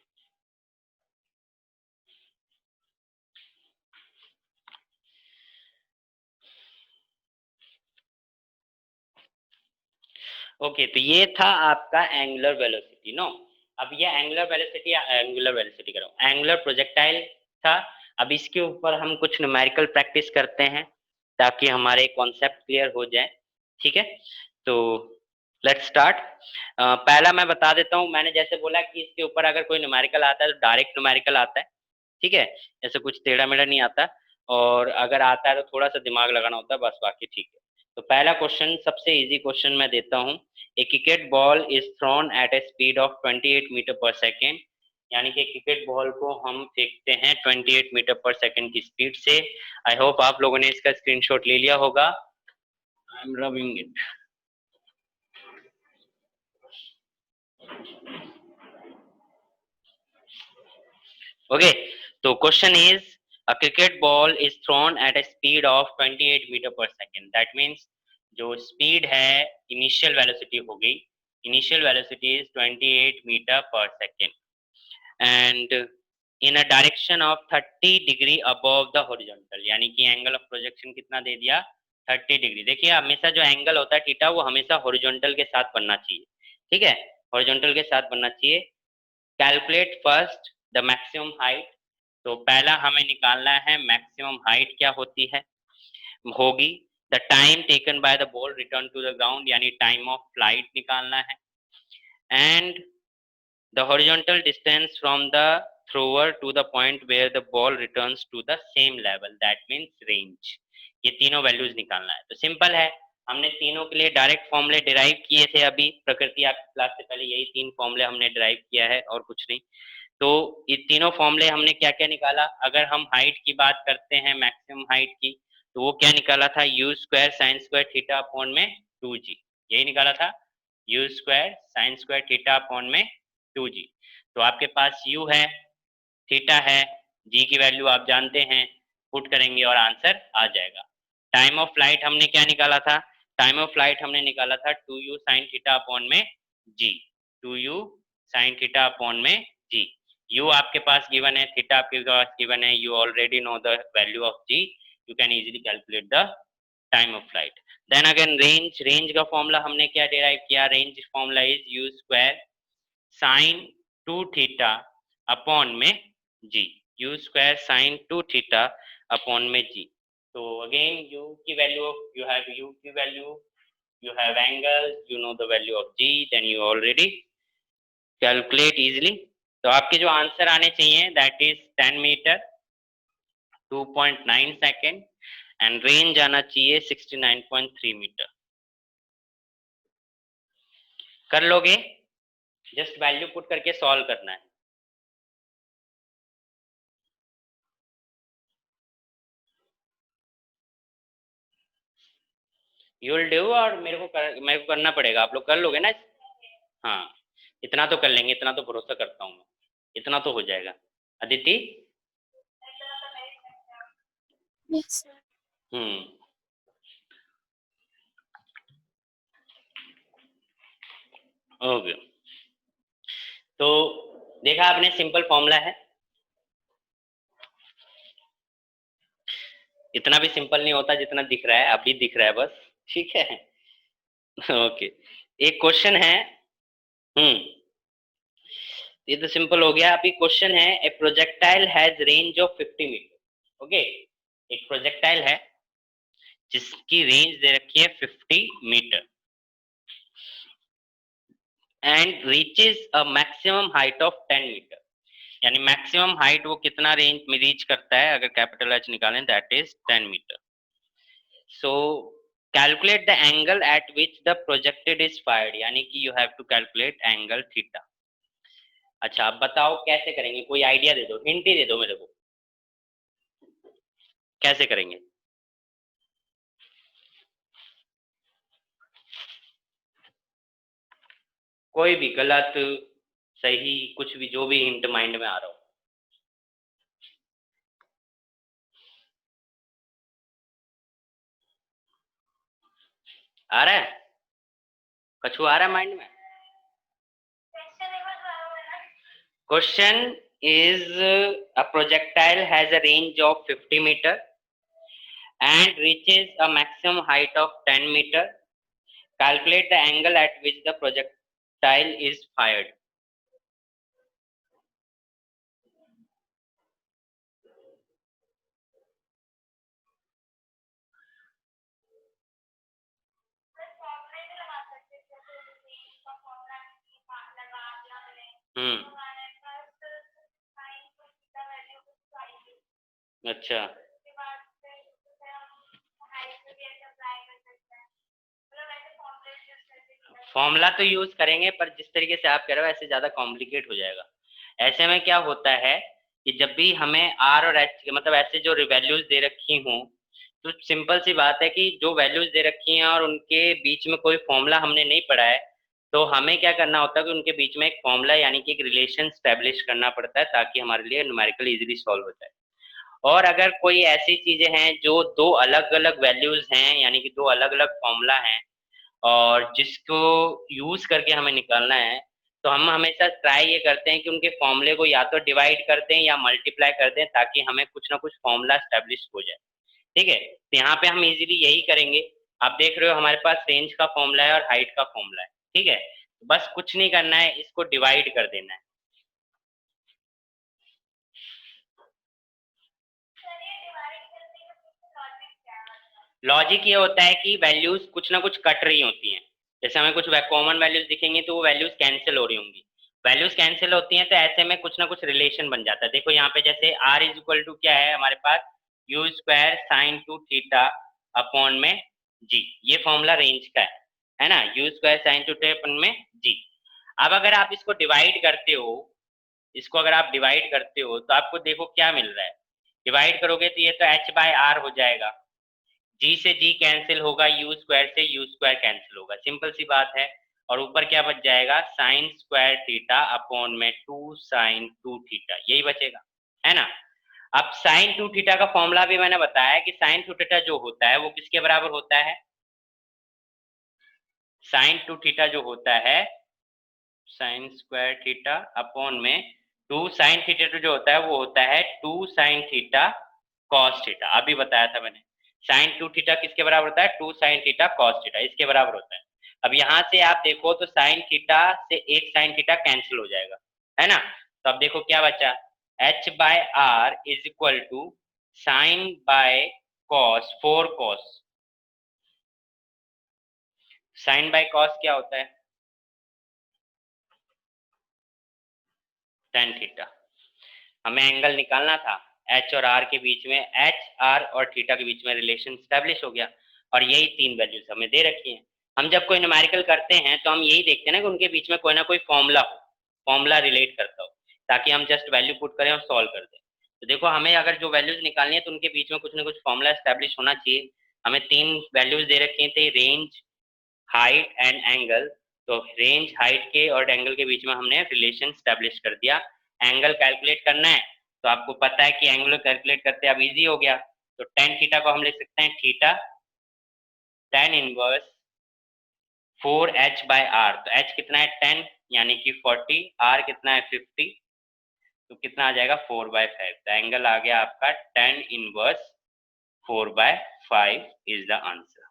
ओके, तो ये था आपका एंगुलर वेलोसिटी नो। अब ये एंगुलर वेलोसिटी करो, एंगुलर प्रोजेक्टाइल था। अब इसके ऊपर हम कुछ न्यूमेरिकल प्रैक्टिस करते हैं ताकि हमारे कॉन्सेप्ट क्लियर हो जाए। ठीक है, तो लेट्स स्टार्ट। पहला मैं बता देता हूँ, मैंने जैसे बोला कि इसके ऊपर अगर कोई न्यूमेरिकल आता है तो डायरेक्ट न्यूमेरिकल आता है। ठीक है, ऐसे कुछ टेढ़ा मेढ़ा नहीं आता, और अगर आता है तो थोड़ा सा दिमाग लगाना होता है बस, बाकी ठीक है। तो पहला क्वेश्चन सबसे इजी क्वेश्चन मैं देता हूँ। A cricket ball is thrown at a speed of 28 metre per second, यानी कि क्रिकेट बॉल को हम फेंकते हैं 28 मीटर पर सेकेंड की स्पीड से। आई होप आप लोगों ने इसका स्क्रीनशॉट ले लिया होगा। I am rubbing it. Okay, तो question is a cricket ball is thrown at a speed of 28 metre per second. That means जो स्पीड है, इनिशियल वेलोसिटी हो गई, initial velocity is 28 metre per second and in a direction of 30 degree above the horizontal, यानी कि angle of projection कितना दे दिया, 30 degree. देखिए हमेशा जो एंगल होता है थीटा, वो हमेशा हॉरिजॉन्टल के साथ बनना चाहिए, ठीक है, हॉरिजॉन्टल के साथ बनना चाहिए। Calculate first the maximum height, तो पहला हमें निकालना है मैक्सिमम हाइट क्या होती है, होगी the time taken by the ball return to the ground, यानी टाइम ऑफ फ्लाइट निकालना है, and the horizontal distance from the thrower to the point where the ball returns to the same level, that means range. ये तीनों values निकालना है। तो simple है, हमने तीनों के लिए डायरेक्ट फॉर्मूले डिराइव किए थे अभी प्रकृति आपकी क्लास से पहले, यही तीन फॉर्मूले हमने डिराइव किया है और कुछ नहीं। तो ये तीनों फॉर्मूले हमने क्या क्या निकाला, अगर हम हाइट की बात करते हैं मैक्सिमम हाइट की, तो वो क्या निकाला था, you square sine square theta upon में 2g, यही निकाला था, you square sine square theta upon में 2g। तो आपके पास u है, थीटा है, g की वैल्यू आप जानते हैं, पुट करेंगे और आंसर आ जाएगा। टाइम ऑफ फ्लाइट हमने क्या निकाला था, टाइम ऑफ फ्लाइट हमने निकाला था 2u साइन थीटा अपॉन में g, 2u sign theta upon में g। u आपके पास गिवन है, थीटा आपके पास गिवन है, you already know the value of g, you can easily calculate the time of flight। then again range, range का formula हमने क्या derive किया, range formula is u square sine 2 theta upon में g, u square sine 2 theta upon में g। तो again u की value, you have u की value, you have angle, you know the value of g, then you already calculate easily। तो आपके जो answer आने चाहिए that is 10 metre 2.9 second and range आना चाहिए 69.3 मीटर। कर लोगे, जस्ट वैल्यू पुट करके सॉल्व करना है। यू विल डू, और मेरे को करना पड़ेगा, आप लोग कर लोगे ना। हाँ, इतना तो कर लेंगे, इतना तो भरोसा करता हूँ मैं, इतना तो हो जाएगा। Aditi, Yes, sir. ओके, तो देखा आपने, सिंपल फॉर्मूला है, इतना भी सिंपल नहीं होता जितना दिख रहा है, अभी दिख रहा है बस, ठीक है। ओके, एक क्वेश्चन है, ये तो सिंपल हो गया। अभी क्वेश्चन है, a projectile has range of 50 metre. Okay, एक प्रोजेक्टाइल है जिसकी रेंज दे रखी है 50 metre and reaches a maximum height of 10 metre, यानी मैक्सिमम हाइट वो कितना रेंज में रीच करता है, अगर कैपिटल एच निकालें that is 10 metre. So calculate the angle at which the projected is fired, यानी कि you have to calculate angle theta. अच्छा, अब बताओ कैसे करेंगे, कोई आइडिया दे दो, हिंट ही दे दो मेरे को, कैसे करेंगे। कोई भी, गलत सही, कुछ भी, जो भी हिंट माइंड में आ रहा हो। आ रहा है, कछु आ रहा है माइंड में। Question is a projectile has a range of 50 metre and reaches a maximum height of 10 meter. Calculate the angle at which the projectile is fired. अच्छा, फॉर्मूला तो यूज करेंगे, पर जिस तरीके से आप कह रहे हो ऐसे ज्यादा कॉम्प्लिकेट हो जाएगा। ऐसे में क्या होता है कि जब भी हमें आर और एच मतलब ऐसे जो वैल्यूज दे रखी हों, तो सिंपल सी बात है कि जो वैल्यूज दे रखी हैं और उनके बीच में कोई फॉर्मूला हमने नहीं पढ़ा है, तो हमें क्या करना होता है कि उनके बीच में एक फॉर्मूला यानी कि एक रिलेशन स्टैब्लिश करना पड़ता है, ताकि हमारे लिए न्यूमेरिकल इजीली सॉल्व हो जाए। और अगर कोई ऐसी चीजें हैं जो दो अलग अलग वैल्यूज हैं, यानी कि दो अलग अलग फॉर्मूला हैं, और जिसको यूज करके हमें निकालना है, तो हम हमेशा ट्राई ये करते हैं कि उनके फॉर्मूले को या तो डिवाइड कर दें या मल्टीप्लाई कर दें, ताकि हमें कुछ ना कुछ फॉर्मूला स्टैब्लिश हो जाए। ठीक है, तो यहाँ पे हम इजीली यही करेंगे। आप देख रहे हो हमारे पास रेंज का फॉर्मूला है और हाइट का फॉर्मूला है। ठीक है, बस कुछ नहीं करना है, इसको डिवाइड कर देना है। लॉजिक ये होता है कि वैल्यूज कुछ ना कुछ कट रही होती हैं। जैसे हमें कुछ कॉमन वैल्यूज दिखेंगी तो वो वैल्यूज कैंसिल हो रही होंगी। वैल्यूज कैंसिल होती हैं तो ऐसे में कुछ ना कुछ रिलेशन बन जाता है। देखो यहाँ पे जैसे r इज इक्वल टू क्या है हमारे पास, u square sine two theta upon में जी, ये फॉर्मूला रेंज का है ना, u square sine two theta upon में जी। अब अगर आप इसको डिवाइड करते हो, इसको अगर आप डिवाइड करते हो तो आपको देखो क्या मिल रहा है। डिवाइड करोगे तो ये तो h बाय आर हो जाएगा, जी से जी कैंसिल होगा, यू स्क्वायर से यू स्क्वायर कैंसिल होगा, सिंपल सी बात है। और ऊपर क्या बच जाएगा, साइन स्क्वायर थीटा अपॉन में टू साइन टू थीटा, यही बचेगा, है ना। अब साइन टू थीटा का फॉर्मूला भी मैंने बताया कि साइन टू थीटा जो होता है वो किसके बराबर होता है, साइन टू थीटा जो होता है साइन स्क्वायर थीटा अपॉन में टू साइन थीटा जो होता है वो होता है two sine theta cos theta. अभी बताया था मैंने, साइन टू थीटा किसके बराबर होता है, two sine theta cos theta, इसके बराबर होता है। अब यहाँ से आप देखो तो साइन थीटा से एक साइन थीटा कैंसिल हो जाएगा, है ना। तो अब देखो क्या बचा, h by are is equal to sine by cos, four cos, sine by cos क्या होता है, टेन थीटा। हमें एंगल निकालना था, एच और आर के बीच में, एच आर और थीटा के बीच में रिलेशन स्टैब्लिश हो गया, और यही तीन वैल्यूज हमें दे रखी हैं। हम जब कोई न्यूमेरिकल करते हैं तो हम यही देखते हैं ना कि उनके बीच में कोई ना कोई फॉर्मूला हो, फॉर्मूला रिलेट करता हो, ताकि हम जस्ट वैल्यू पुट करें और सॉल्व कर दें। तो देखो हमें अगर जो वैल्यूज निकालनी है तो उनके बीच में कुछ ना कुछ फॉर्मूला स्टैब्लिश होना चाहिए। हमें तीन वैल्यूज दे रखी थे, रेंज, हाइट एंड एंगल। तो रेंज, हाइट के और एंगल के बीच में हमने रिलेशन स्टैब्लिश कर दिया। एंगल कैलकुलेट करना है तो आपको पता है कि एंगल कैलकुलेट करते अब इजी हो गया। तो टेन थीटा को हम लिख सकते हैं theta tan inverse four h by r. तो एच कितना है, टेन, यानी कि 40, आर कितना है 50, तो कितना आ जाएगा 4/5। तो एंगल आ गया आपका tan inverse 4/5 is the answer.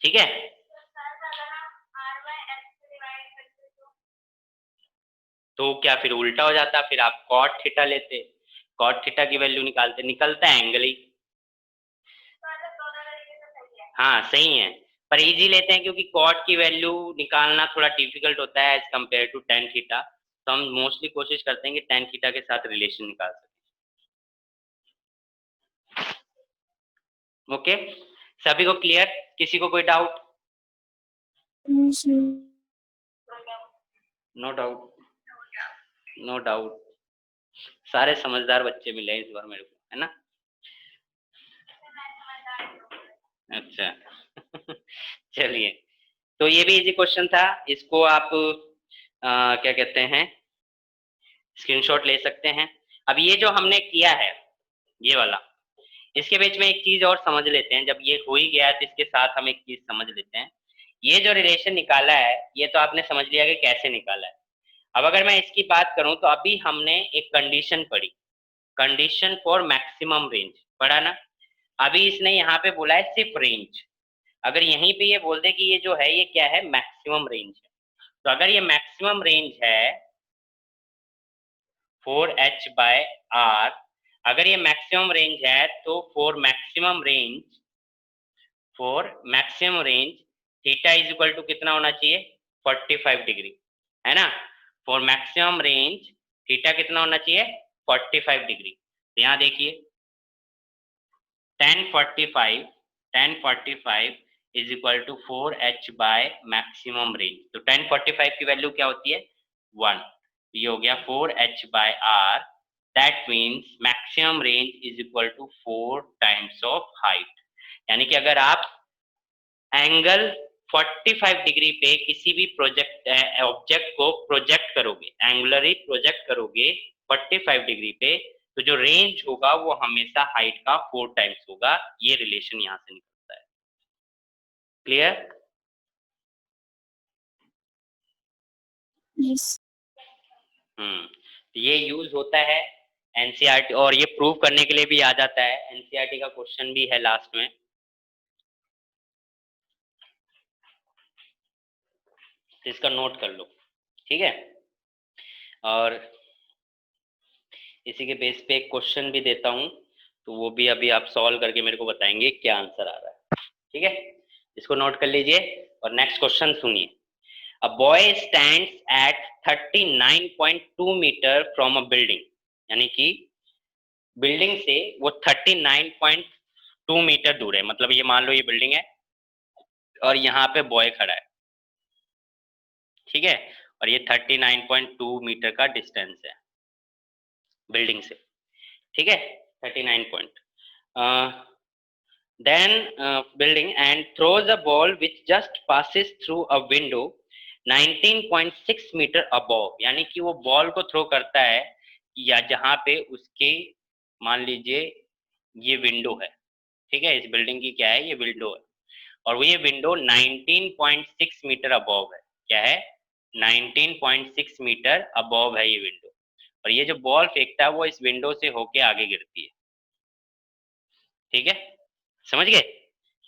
ठीक है, तो क्या फिर उल्टा हो जाता, फिर आप कॉट थीटा लेते, कॉट थीटा की वैल्यू निकालते, निकलता है एंगल ही। हाँ सही है, पर इजी लेते हैं क्योंकि कॉट की वैल्यू निकालना थोड़ा डिफिकल्ट होता है as compare to tan theta. तो हम मोस्टली कोशिश करते हैं कि टेन थीटा के साथ रिलेशन निकाल सकें। ओके, सभी को क्लियर, किसी को कोई doubt? No doubt, no doubt, सारे समझदार बच्चे मिले इस बार मेरे को, है ना। अच्छा चलिए, तो ये भी इजी क्वेश्चन था, इसको आप क्या कहते हैं, स्क्रीनशॉट ले सकते हैं। अब ये जो हमने किया है ये वाला, इसके बीच में एक चीज और समझ लेते हैं। जब ये हो ही गया है तो इसके साथ हम एक चीज समझ लेते हैं। ये जो रिलेशन निकाला है ये तो आपने समझ लिया कि कैसे निकाला है। अब अगर मैं इसकी बात करूं तो अभी हमने एक कंडीशन पढ़ी, कंडीशन फॉर मैक्सिमम रेंज पढ़ा ना। अभी इसने यहाँ पे बोला है सिर्फ रेंज। अगर यहीं पे ये बोल दे कि ये जो है ये क्या है, मैक्सिमम रेंज है, तो अगर ये मैक्सिमम रेंज है 4h बाय आर, अगर ये मैक्सिमम रेंज है तो for maximum range theta is equal to कितना होना चाहिए, 45 डिग्री, है ना। फॉर मैक्सिमम रेंज थीटा कितना होना चाहिए, 45 डिग्री। तो यहाँ देखिए 1045 is equal to 4h by maximum range. तो 1045 की वैल्यू क्या होती है 1, ये हो गया 4h by r, that means maximum range is equal to 4 times of height. यानी कि अगर आप एंगल 45 डिग्री पे किसी भी प्रोजेक्ट ऑब्जेक्ट को प्रोजेक्ट करोगे, एंगुलरली प्रोजेक्ट करोगे 45 डिग्री पे, तो जो रेंज होगा वो हमेशा हाइट का 4 टाइम्स होगा। ये रिलेशन यहां से निकलता है। क्लियर? Yes. तो ये यूज होता है एनसीईआरटी, और ये प्रूव करने के लिए भी आ जाता है, एनसीईआरटी का क्वेश्चन भी है लास्ट में। तो इसका नोट कर लो, ठीक है। और इसी के बेस पे एक क्वेश्चन भी देता हूं, तो वो भी अभी आप सॉल्व करके मेरे को बताएंगे क्या आंसर आ रहा है, ठीक है। इसको नोट कर लीजिए और नेक्स्ट क्वेश्चन सुनिए। A boy stands at 39.2 metre from a building, यानी कि बिल्डिंग से वो 39.2 मीटर दूर है। मतलब ये मान लो ये बिल्डिंग है और यहाँ पे बॉय खड़ा है, ठीक है, और ये 39.2 मीटर का डिस्टेंस है बिल्डिंग से, ठीक है, 39 point. then building and throws a ball which just passes through a window 19.6 metre above, यानी कि वो बॉल को थ्रो करता है या जहां पे उसके, मान लीजिए ये विंडो है, ठीक है, इस बिल्डिंग की क्या है, ये विंडो है, और वो ये विंडो 19.6 मीटर अबव है। क्या है 19.6 मीटर अबव है ये विंडो, और ये जो बॉल फेंकता है वो इस विंडो से होके आगे गिरती है, ठीक है, समझ गए,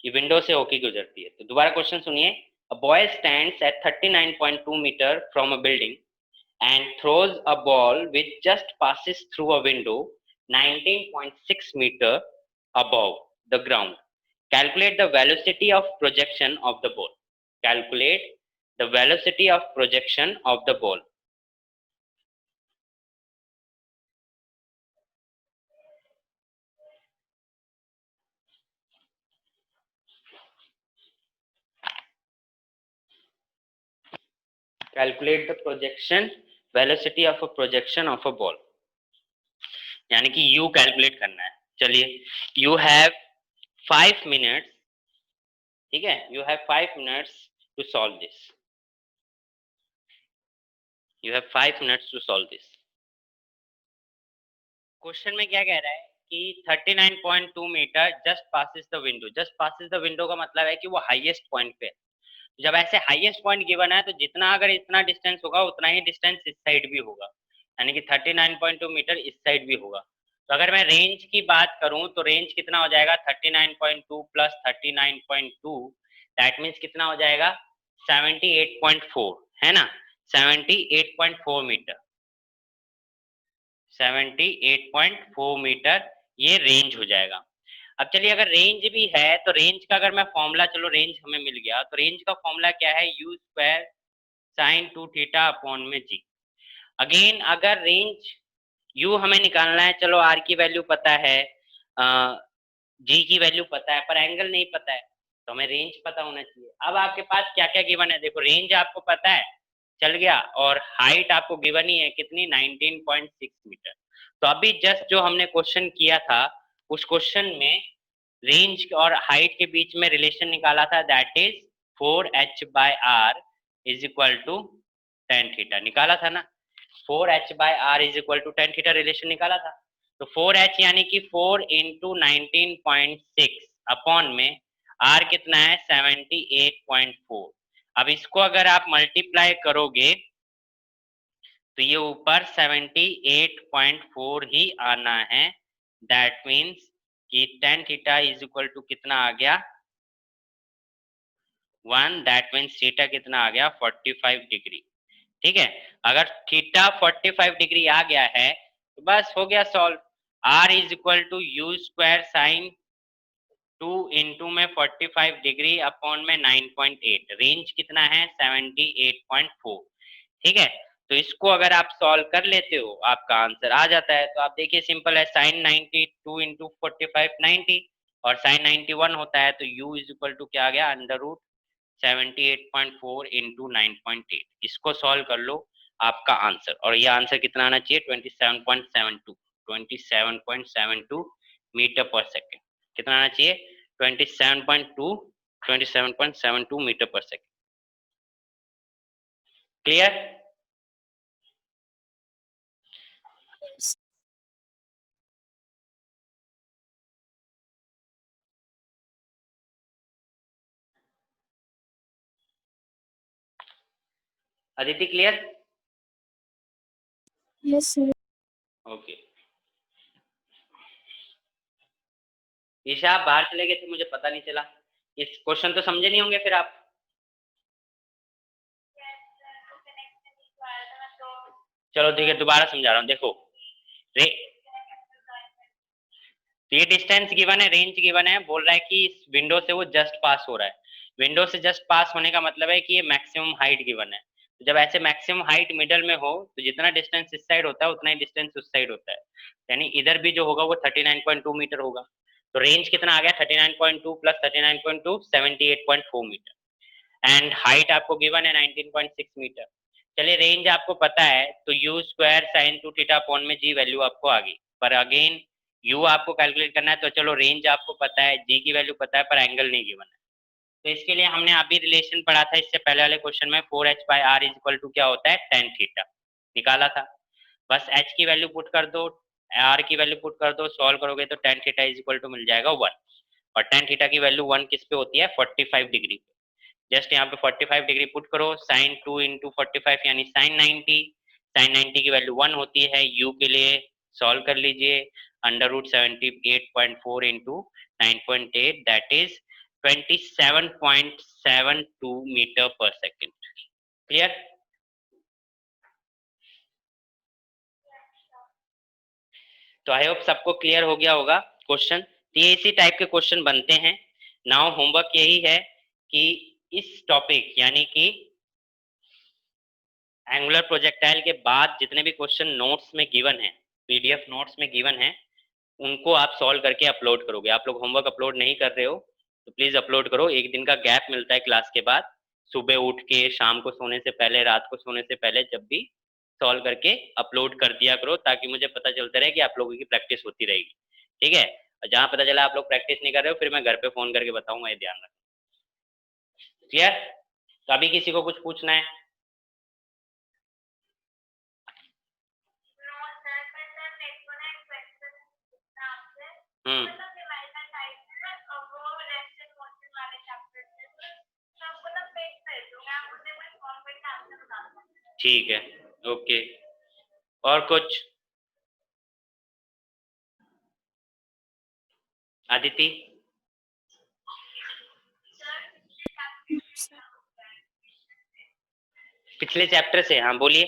ये विंडो से होके गुजरती है। तो दोबारा क्वेश्चन सुनिए। A boy stands at 39.2 metre from a building and throws a ball which just passes through a window 19.6 meter above the ground. Calculate the velocity of projection of the ball. Calculate the velocity of projection of the ball. Calculate the projection velocity of a projection of a ball. यानी कि u calculate करना है। चलिए, you have 5 minutes, ठीक है, you have 5 minutes to solve this. You have 5 minutes to solve this. Question में क्या कह रहा है कि 39.2 metre just passes the window. Just passes the window का मतलब है कि वो हाईएस्ट पॉइंट पे है। जब ऐसे हाईएस्ट पॉइंट गिवन है तो जितना अगर इतना डिस्टेंस होगा उतना ही डिस्टेंस इस साइड भी होगा, यानी कि 39.2 मीटर इस साइड भी होगा। तो अगर मैं रेंज की बात करूं तो रेंज कितना हो जाएगा 39.2 प्लस 39.2, दैट मीन्स कितना हो जाएगा 78.4, है ना, 78.4 मीटर, 78.4 मीटर ये रेंज हो जाएगा। अब चलिए, अगर रेंज भी है तो रेंज का अगर मैं फॉर्मूला, चलो रेंज हमें मिल गया, तो रेंज का फॉर्मूला क्या है u square sine 2 theta upon में g। अगेन अगर रेंज u हमें निकालना है, चलो r की वैल्यू पता है, g की वैल्यू पता है, पर एंगल नहीं पता है, तो हमें रेंज पता होना चाहिए। अब आपके पास क्या क्या गिवन है, देखो रेंज आपको पता है, चल गया, और हाइट आपको गिवन ही है कितनी 19.6 मीटर। तो अभी जस्ट जो हमने क्वेश्चन किया था उस क्वेश्चन में रेंज और हाइट के बीच में रिलेशन निकाला था, that is 4h by are is equal to tan theta, निकाला था ना, 4h by are is equal to tan theta relation निकाला था। तो 4h यानी कि 4 इंटू 19.6 अपॉन में r कितना है 78.4। अब इसको अगर आप मल्टीप्लाई करोगे तो ये ऊपर 78.4 ही आना है, दैट मीन्स कि tan theta is equal to कितना आ गया 1, दैट मीन्स थीटा कितना आ गया 45 डिग्री, ठीक है। अगर थीटा 45 डिग्री आ गया है तो बस हो गया solve. r is equal to u square sine 2 into में 45 डिग्री अपॉन में 9.8, रेंज कितना है 78.4, ठीक है। तो इसको अगर आप सॉल्व कर लेते हो आपका आंसर आ जाता है। तो आप देखिए सिंपल है, साइन 90 2 इंटू 45 90, और साइन 91 होता है तो u इज इक्वल टू क्या आ गया, अंडर रूट 78.4 इंटू 9.8। इसको सॉल्व कर लो, आपका आंसर, और ये आंसर कितना आना चाहिए, 27.72 मीटर पर सेकेंड। कितना आना चाहिए, 27.72 metre per second. Clear? Yes. Aditi clear? Yes, sir. Okay. Isha आप बाहर चले गए थे, मुझे पता नहीं चला। इस क्वेश्चन तो समझे नहीं होंगे फिर आप। चलो ठीक है, दोबारा समझा रहा हूँ। देखो ये डिस्टेंस गिवन है, रेंज गिवन है, बोल रहा है कि इस विंडो से वो जस्ट पास हो रहा है। विंडो से जस्ट पास होने का मतलब है कि ये मैक्सिमम हाइट गिवन है। तो जब ऐसे मैक्सिमम हाइट मिडल में हो तो जितना डिस्टेंस इस साइड होता है उतना ही डिस्टेंस उस साइड होता है, यानी इधर भी जो होगा वो 39.2 मीटर होगा। तो रेंज कितना आ गया, 39.2 प्लस 39.2 78.4 मीटर। एंड हाइट आपको गिवन है 19.6 मीटर। चलिए रेंज आपको पता है तो u square sine 2 theta upon में जी वैल्यू आपको आ गई, पर अगेन यू आपको कैलकुलेट करना है। तो चलो रेंज आपको पता है, जी की वैल्यू पता है, पर एंगल नहीं गिवन है। तो इसके लिए हमने अभी रिलेशन पढ़ा था इससे पहले वाले क्वेश्चन में, 4h/r इज इक्वल टू क्या होता है, tan थीटा निकाला था। बस h की वैल्यू पुट कर दो, r की वैल्यू पुट कर दो, सॉल्व करोगे तो tan theta is equal to मिल जाएगा 1। और tan थीटा की वैल्यू 1 किस पे होती है, 45 डिग्री पे। जस्ट यहाँ पे 45 डिग्री पुट करो, साइन 2 इंटू 45 यानी साइन 90। साइन 90 की वैल्यू 1 होती है, u के लिए सॉल्व कर लीजिए, under root 78.4 into 9.8 that is 27.72 metre per second. Clear? तो आई होप सबको क्लियर हो गया होगा क्वेश्चन। तो ये इसी टाइप के क्वेश्चन बनते हैं। नाउ होमवर्क यही है कि इस टॉपिक यानी कि एंगुलर प्रोजेक्टाइल के बाद जितने भी क्वेश्चन नोट्स में गिवन है, पीडीएफ नोट्स में गिवन है, उनको आप सॉल्व करके अपलोड करोगे। आप लोग होमवर्क अपलोड नहीं कर रहे हो तो प्लीज अपलोड करो। एक दिन का गैप मिलता है क्लास के बाद, सुबह उठ के, शाम को सोने से पहले, रात को सोने से पहले, जब भी सॉल्व करके अपलोड कर दिया करो, ताकि मुझे पता चलता रहे कि आप लोगों की प्रैक्टिस होती रहेगी। ठीक है? और जहां पता चला आप लोग प्रैक्टिस नहीं कर रहे हो, फिर मैं घर पे फोन करके बताऊंगा, ये ध्यान रखना। क्लियर? तो अभी किसी को कुछ पूछना है? हम्म, ठीक है, ओके। और कुछ? अदिति? Sir. पिछले चैप्टर से, हाँ बोलिए।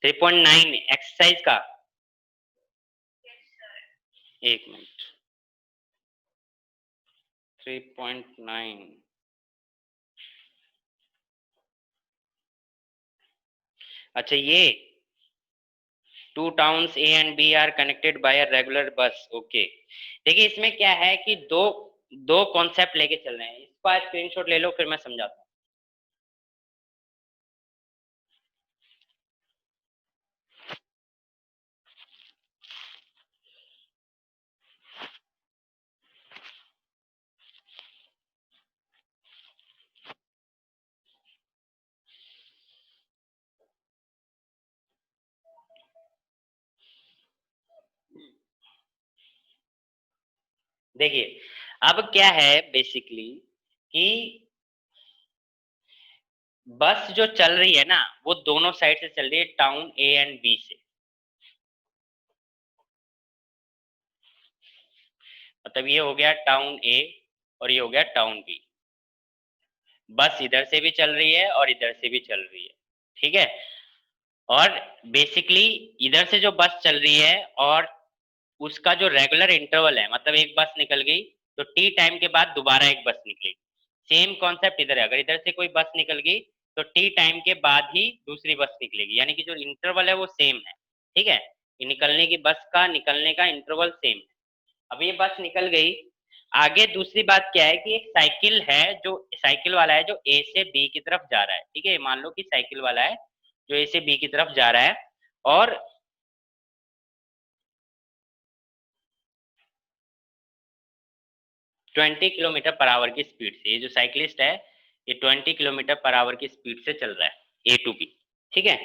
3.9 एक्सरसाइज का, एक मिनट। 3.9, अच्छा ये two towns A and B are connected by a regular bus. Okay, देखिए इसमें क्या है कि दो दो कॉन्सेप्ट लेके चल रहे हैं। इसका स्क्रीनशॉट ले लो, फिर मैं समझाता हूँ। देखिए अब क्या है बेसिकली कि बस जो चल रही है ना, वो दोनों साइड से चल रही है, टाउन ए एंड बी से। मतलब ये हो गया टाउन ए और ये हो गया टाउन बी। बस इधर से भी चल रही है और इधर से भी चल रही है, ठीक है? और बेसिकली इधर से जो बस चल रही है और उसका जो रेगुलर इंटरवल है, मतलब एक बस निकल गई तो टी टाइम के बाद दोबारा एक बस निकलेगी। सेम कॉन्सेप्ट इधर है, अगर इधर से कोई बस निकल गई तो टी टाइम के बाद ही दूसरी बस निकलेगी, यानी कि जो इंटरवल है वो सेम है। ठीक है? ये निकलने की बस का निकलने का इंटरवल सेम है। अब ये बस निकल गई, आगे दूसरी बात क्या है कि एक साइकिल है, जो साइकिल वाला है जो ए से बी की तरफ जा रहा है, ठीक है, मान लो कि साइकिल वाला है जो ए से बी की तरफ जा रहा है और 20 किलोमीटर पर आवर की स्पीड से, ये जो साइकिलिस्ट है ये 20 किलोमीटर पर आवर की स्पीड से चल रहा है ए टू बी, ठीक है।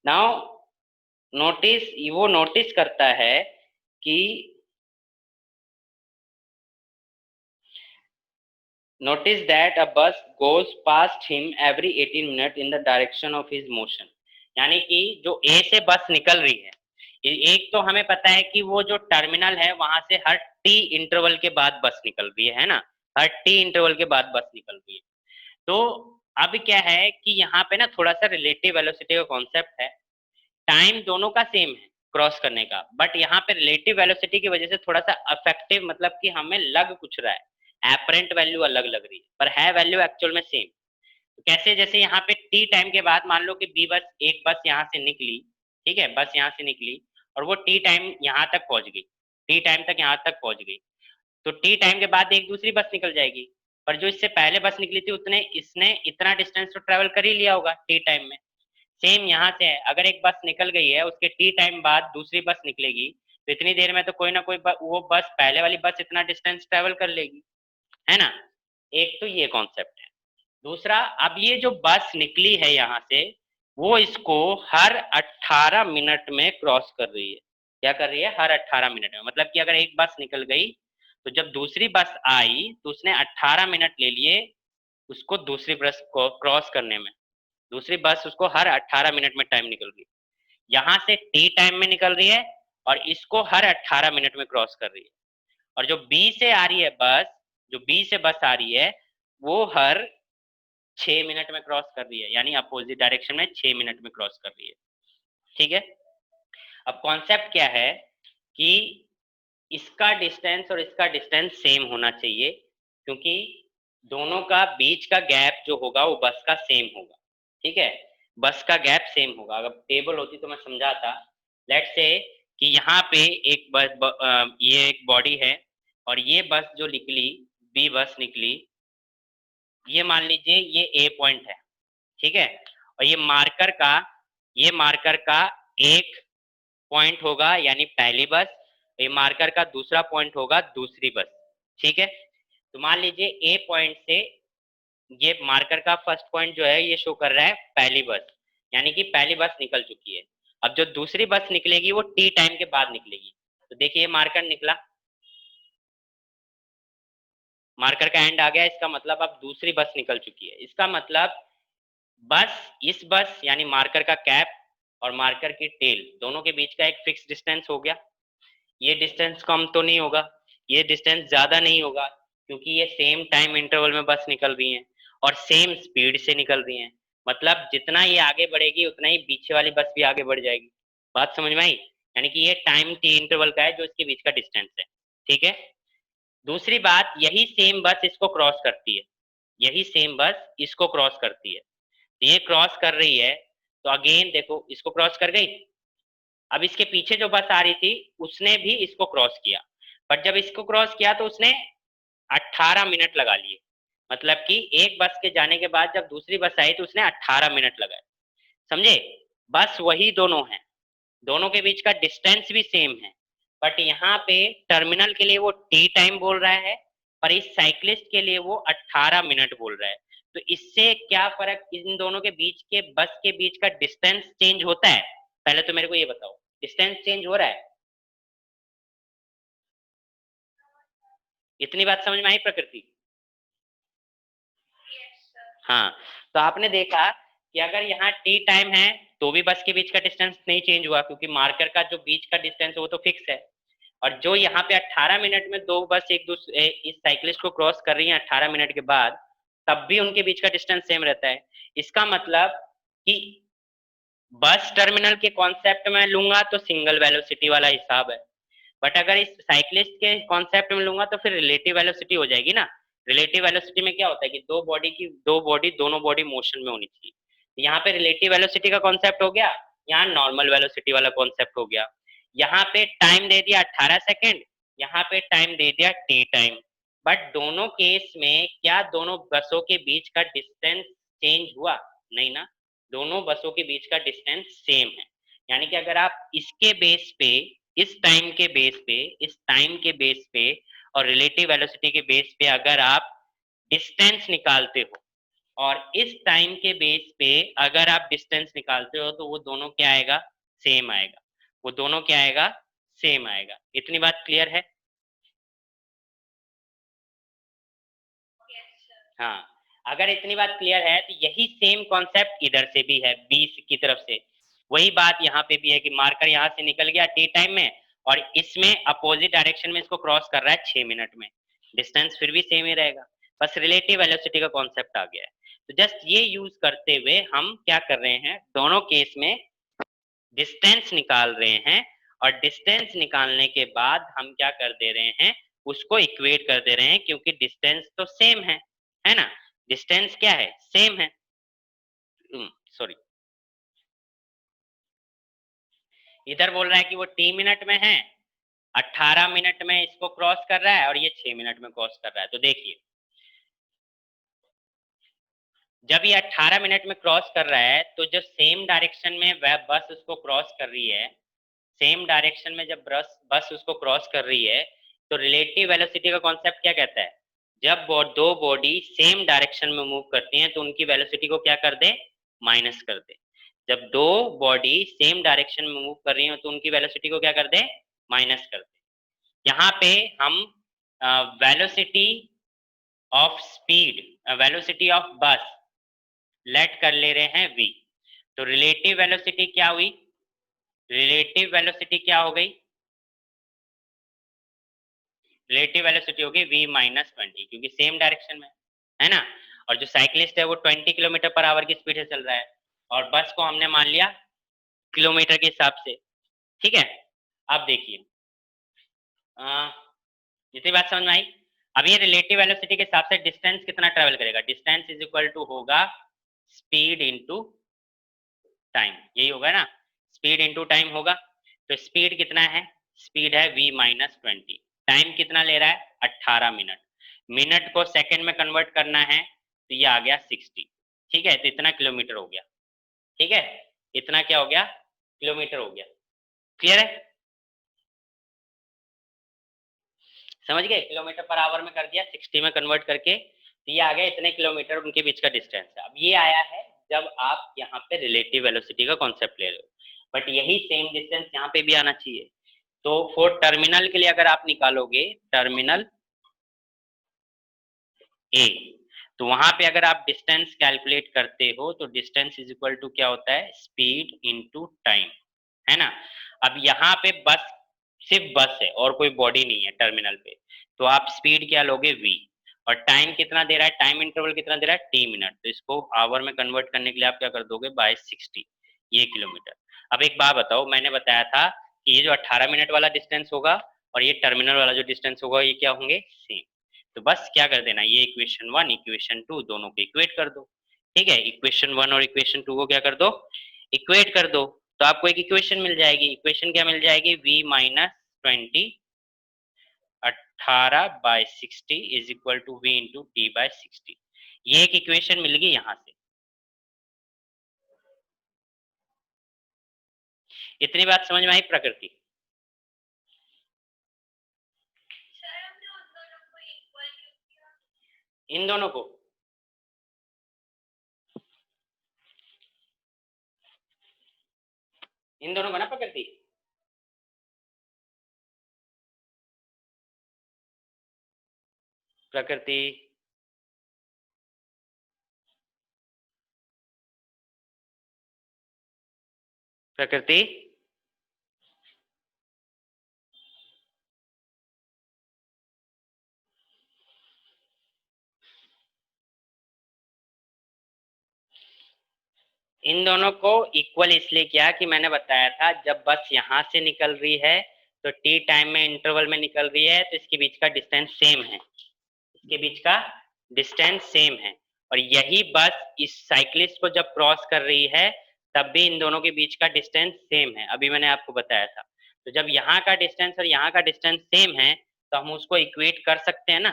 नाउ नोटिस, वो नोटिस करता है कि notice that a bus goes past him every 18 minutes in the direction of his motion, यानी कि जो ए से बस निकल रही है, एक तो हमें पता है कि वो जो टर्मिनल है वहां से हर टी इंटरवल के बाद बस निकल रही है ना, हर टी इंटरवल के बाद बस निकल रही है। तो अब क्या है कि यहाँ पे ना थोड़ा सा रिलेटिव वेलोसिटी का कॉन्सेप्ट है, टाइम दोनों का सेम है क्रॉस करने का, बट यहाँ पे रिलेटिव वेलोसिटी की वजह से थोड़ा सा अफेक्टिव, मतलब कि हमें लग कुछ रहा है, एपरेंट वैल्यू अलग लग रही है पर है वैल्यू एक्चुअल में सेम। तो कैसे, जैसे यहाँ पे टी टाइम के बाद मान लो कि बी बस, एक बस यहाँ से निकली, ठीक है, बस यहाँ से निकली और वो टी टाइम यहाँ तक पहुंच गई, टी टाइम तक यहाँ तक पहुंच गई, तो टी टाइम के बाद एक दूसरी बस निकल जाएगी, पर जो इससे पहले बस निकली थी उतने इसने इतना डिस्टेंस तो ट्रेवल कर ही लिया होगा टी टाइम में। सेम यहाँ से है, अगर एक बस निकल गई है उसके टी टाइम बाद दूसरी बस निकलेगी तो इतनी देर में तो कोई ना कोई वो बस, पहले वाली बस इतना डिस्टेंस ट्रेवल कर लेगी, है ना। एक तो ये कॉन्सेप्ट है। दूसरा, अब ये जो बस निकली है यहाँ से वो इसको हर 18 मिनट में क्रॉस कर रही है। क्या कर रही है? हर 18 मिनट में, मतलब कि अगर एक बस निकल गई तो जब दूसरी बस आई तो उसने 18 मिनट ले लिए उसको दूसरी बस को क्रॉस करने में, दूसरी बस उसको हर 18 मिनट में टाइम निकल रही है, यहाँ से टी टाइम में निकल रही है और इसको हर 18 मिनट में क्रॉस कर रही है। और जो बी से आ रही है बस, जो बी से बस आ रही है वो हर 6 मिनट में क्रॉस कर रही है, यानी अपोजिट डायरेक्शन में 6 मिनट में क्रॉस कर रही है, ठीक है। अब कॉन्सेप्ट क्या है कि इसका डिस्टेंस और इसका डिस्टेंस सेम होना चाहिए, क्योंकि दोनों का बीच का गैप जो होगा वो बस का सेम होगा, ठीक है, बस का गैप सेम होगा। अगर टेबल होती तो मैं समझाता। लेट्स से कि यहाँ पे एक ये एक बॉडी है और ये बस जो निकली, बी बस निकली, ये मान लीजिए ये ए पॉइंट है, ठीक है, और ये मार्कर का एक पॉइंट होगा यानी पहली बस, ये मार्कर का दूसरा पॉइंट होगा दूसरी बस, ठीक है। तो मान लीजिए ए पॉइंट से ये मार्कर का फर्स्ट पॉइंट जो है ये शो कर रहा है पहली बस, यानी कि पहली बस निकल चुकी है। अब जो दूसरी बस निकलेगी वो टी टाइम के बाद निकलेगी, तो देखिए मार्कर निकला, मार्कर का एंड आ गया, इसका मतलब अब दूसरी बस निकल चुकी है। इसका मतलब बस, इस बस यानी मार्कर का कैप और मार्कर की टेल दोनों के बीच का एक फिक्स डिस्टेंस हो गया। ये डिस्टेंस कम तो नहीं होगा, ये डिस्टेंस ज्यादा नहीं होगा, क्योंकि ये सेम टाइम इंटरवल में बस निकल रही हैं और सेम स्पीड से निकल रही हैं, मतलब जितना ये आगे बढ़ेगी उतना ही पीछे वाली बस भी आगे बढ़ जाएगी। बात समझ में आई? यानी कि ये टाइम टी इंटरवल का है जो इसके बीच का डिस्टेंस है, ठीक है। दूसरी बात, यही सेम बस इसको क्रॉस करती है, यही सेम बस इसको क्रॉस करती है, ये क्रॉस कर रही है तो अगेन देखो इसको क्रॉस कर गई। अब इसके पीछे जो बस आ रही थी उसने भी इसको क्रॉस किया, पर जब इसको क्रॉस किया तो उसने 18 मिनट लगा लिए, मतलब कि एक बस के जाने के बाद जब दूसरी बस आई तो उसने 18 मिनट लगाए, समझे। बस वही दोनों हैं, दोनों के बीच का डिस्टेंस भी सेम है, बट यहाँ पे टर्मिनल के लिए वो टी टाइम बोल रहा है पर इस साइक्लिस्ट के लिए वो 18 मिनट बोल रहा है। तो इससे क्या फर्क, इन दोनों के बीच के बस के बीच का डिस्टेंस चेंज होता है? पहले तो मेरे को ये बताओ, डिस्टेंस चेंज हो रहा है? इतनी बात समझ में आई प्रकृति? हाँ, तो आपने देखा कि अगर यहाँ टी टाइम है तो भी बस के बीच का डिस्टेंस नहीं चेंज हुआ, क्योंकि मार्कर का जो बीच का डिस्टेंस है वो तो फिक्स है। और जो यहाँ पे 18 मिनट में दो बस एक दूसरे इस साइक्लिस्ट को क्रॉस कर रही है 18 मिनट के बाद, तब भी उनके बीच का डिस्टेंस सेम रहता है। इसका मतलब कि बस टर्मिनल के कॉन्सेप्ट में लूंगा तो सिंगल वेलोसिटी वाला हिसाब है, बट अगर इस साइक्लिस्ट के कॉन्सेप्ट में लूंगा तो फिर रिलेटिव वेलोसिटी हो जाएगी ना। रिलेटिव वेलोसिटी में क्या होता है कि दोनों बॉडी मोशन में होनी चाहिए। यहाँ पे रिलेटिव वेलोसिटी का कॉन्सेप्ट हो गया, यहाँ नॉर्मल वेलोसिटी वाला कॉन्सेप्ट हो गया। यहाँ पे टाइम दे दिया 18 सेकेंड, यहाँ पे टाइम दे दिया टी टाइम, बट दोनों केस में क्या दोनों बसों के बीच का डिस्टेंस चेंज हुआ? नहीं ना, दोनों बसों के बीच का डिस्टेंस सेम है। यानी कि अगर आप इसके बेस पे, इस टाइम के बेस पे, इस टाइम के बेस पे और रिलेटिव वेलोसिटी के बेस पे अगर आप डिस्टेंस निकालते हो, और इस टाइम के बेस पे अगर आप डिस्टेंस निकालते हो, तो वो दोनों क्या आएगा? सेम आएगा। वो दोनों क्या आएगा? सेम आएगा। इतनी बात क्लियर है? हाँ, अगर इतनी बात क्लियर है तो यही सेम कॉन्सेप्ट इधर से भी है, बी की तरफ से। वही बात यहाँ पे भी है कि मार्कर यहाँ से निकल गया टी टाइम में, और इसमें अपोजिट डायरेक्शन में इसको क्रॉस कर रहा है 6 मिनट में। डिस्टेंस फिर भी सेम ही रहेगा, बस रिलेटिव वेलोसिटी का कॉन्सेप्ट आ गया है। तो जस्ट ये यूज करते हुए हम क्या कर रहे हैं, दोनों केस में डिस्टेंस निकाल रहे हैं, और डिस्टेंस निकालने के बाद हम क्या कर दे रहे हैं, उसको इक्वेट कर दे रहे हैं, क्योंकि डिस्टेंस तो सेम है ना? डिस्टेंस क्या है? सेम है। सॉरी, इधर बोल रहा है कि वो टी मिनट में है, 18 मिनट में इसको क्रॉस कर रहा है, और ये 6 मिनट में क्रॉस कर रहा है। तो देखिए, जब ये 18 मिनट में क्रॉस कर रहा है, तो जो सेम डायरेक्शन में वह बस उसको क्रॉस कर रही है, सेम डायरेक्शन में जब बस उसको क्रॉस कर रही है, तो रिलेटिव वेलोसिटी का कॉन्सेप्ट क्या कहता है? जब दो बॉडी सेम डायरेक्शन में मूव करती हैं, तो उनकी वेलोसिटी को क्या कर दे? माइनस कर दे। जब दो बॉडी सेम डायरेक्शन में मूव कर रही हो, तो उनकी वेलोसिटी को क्या कर दे? माइनस कर दे। यहाँ पे हम velocity of speed, velocity of बस लेट कर ले रहे हैं v। तो रिलेटिव वेलोसिटी क्या हुई? रिलेटिव वेलोसिटी क्या हो गई? रिलेटिव वेलोसिटी होगी v माइनस 20, क्योंकि सेम डायरेक्शन में है ना। और जो साइकिलिस्ट है वो 20 किलोमीटर पर आवर की स्पीड से चल रहा है, और बस को हमने मान लिया किलोमीटर के हिसाब से। ठीक है, अब देखिए, इतनी बात समझ में आई? अब ये रिलेटिव वेलोसिटी के हिसाब से डिस्टेंस कितना ट्रेवल करेगा? डिस्टेंस इज इक्वल टू होगा स्पीड इनटू टाइम, यही होगा ना, स्पीड इनटू टाइम होगा। तो स्पीड कितना है? स्पीड है v माइनस 20। टाइम कितना ले रहा है? 18 मिनट। मिनट को सेकंड में कन्वर्ट करना है, तो ये आ गया 60। ठीक है, तो इतना किलोमीटर हो गया। ठीक है, इतना क्या हो गया? किलोमीटर हो गया। क्लियर है? समझ गए? किलोमीटर पर आवर में कर दिया, 60 में कन्वर्ट करके, तो ये आ गया इतने किलोमीटर उनके बीच का डिस्टेंस है। अब ये आया है जब आप यहाँ पे रिलेटिव वेलोसिटी का कॉन्सेप्ट ले रहे हो, बट यही सेम डिस्टेंस यहाँ पे भी आना चाहिए। तो फॉर टर्मिनल के लिए अगर आप निकालोगे टर्मिनल ए, तो वहां पे अगर आप डिस्टेंस कैलकुलेट करते हो, तो डिस्टेंस इज इक्वल टू क्या होता है? स्पीड इनटू टाइम, है ना। अब यहाँ पे बस, सिर्फ बस है और कोई बॉडी नहीं है टर्मिनल पे, तो आप स्पीड क्या लोगे? v। और टाइम कितना दे रहा है? टाइम इंटरवल कितना दे रहा है? T minute. तो इसको आवर में कन्वर्ट करने के लिए आप क्या कर दोगे? बाय 60, ये किलोमीटर। अब एक बात बताओ, मैंने बताया था कि ये जो 18 मिनट वाला डिस्टेंस होगा और ये टर्मिनल वाला जो डिस्टेंस होगा, ये क्या होंगे? सेम। तो बस क्या कर देना, ये इक्वेशन 1 इक्वेशन 2 दोनों को इक्वेट कर दो। ठीक है, इक्वेशन 1 और इक्वेशन 2 को क्या कर दो? इक्वेट कर दो। तो आपको एक इक्वेशन मिल जाएगी। इक्वेशन क्या मिल जाएगी? v minus 20 18/60 is equal to v into t/60। ये एक इक्वेशन मिल गई यहाँ से। इतनी बात समझ में आई प्रकृति? इन दोनों को ना प्रकृति, प्रकृति प्रकृति इन दोनों को इक्वल इसलिए किया कि मैंने बताया था जब बस यहाँ से निकल रही है तो टी टाइम में इंटरवल में निकल रही है, तो इसके बीच का डिस्टेंस सेम है, इसके बीच का डिस्टेंस सेम है। और यही बस इस साइक्लिस्ट को जब क्रॉस कर रही है, तब भी इन दोनों के बीच का डिस्टेंस सेम है, अभी मैंने आपको बताया था। तो जब यहाँ का डिस्टेंस और यहाँ का डिस्टेंस सेम है तो हम उसको इक्वेट कर सकते हैं ना।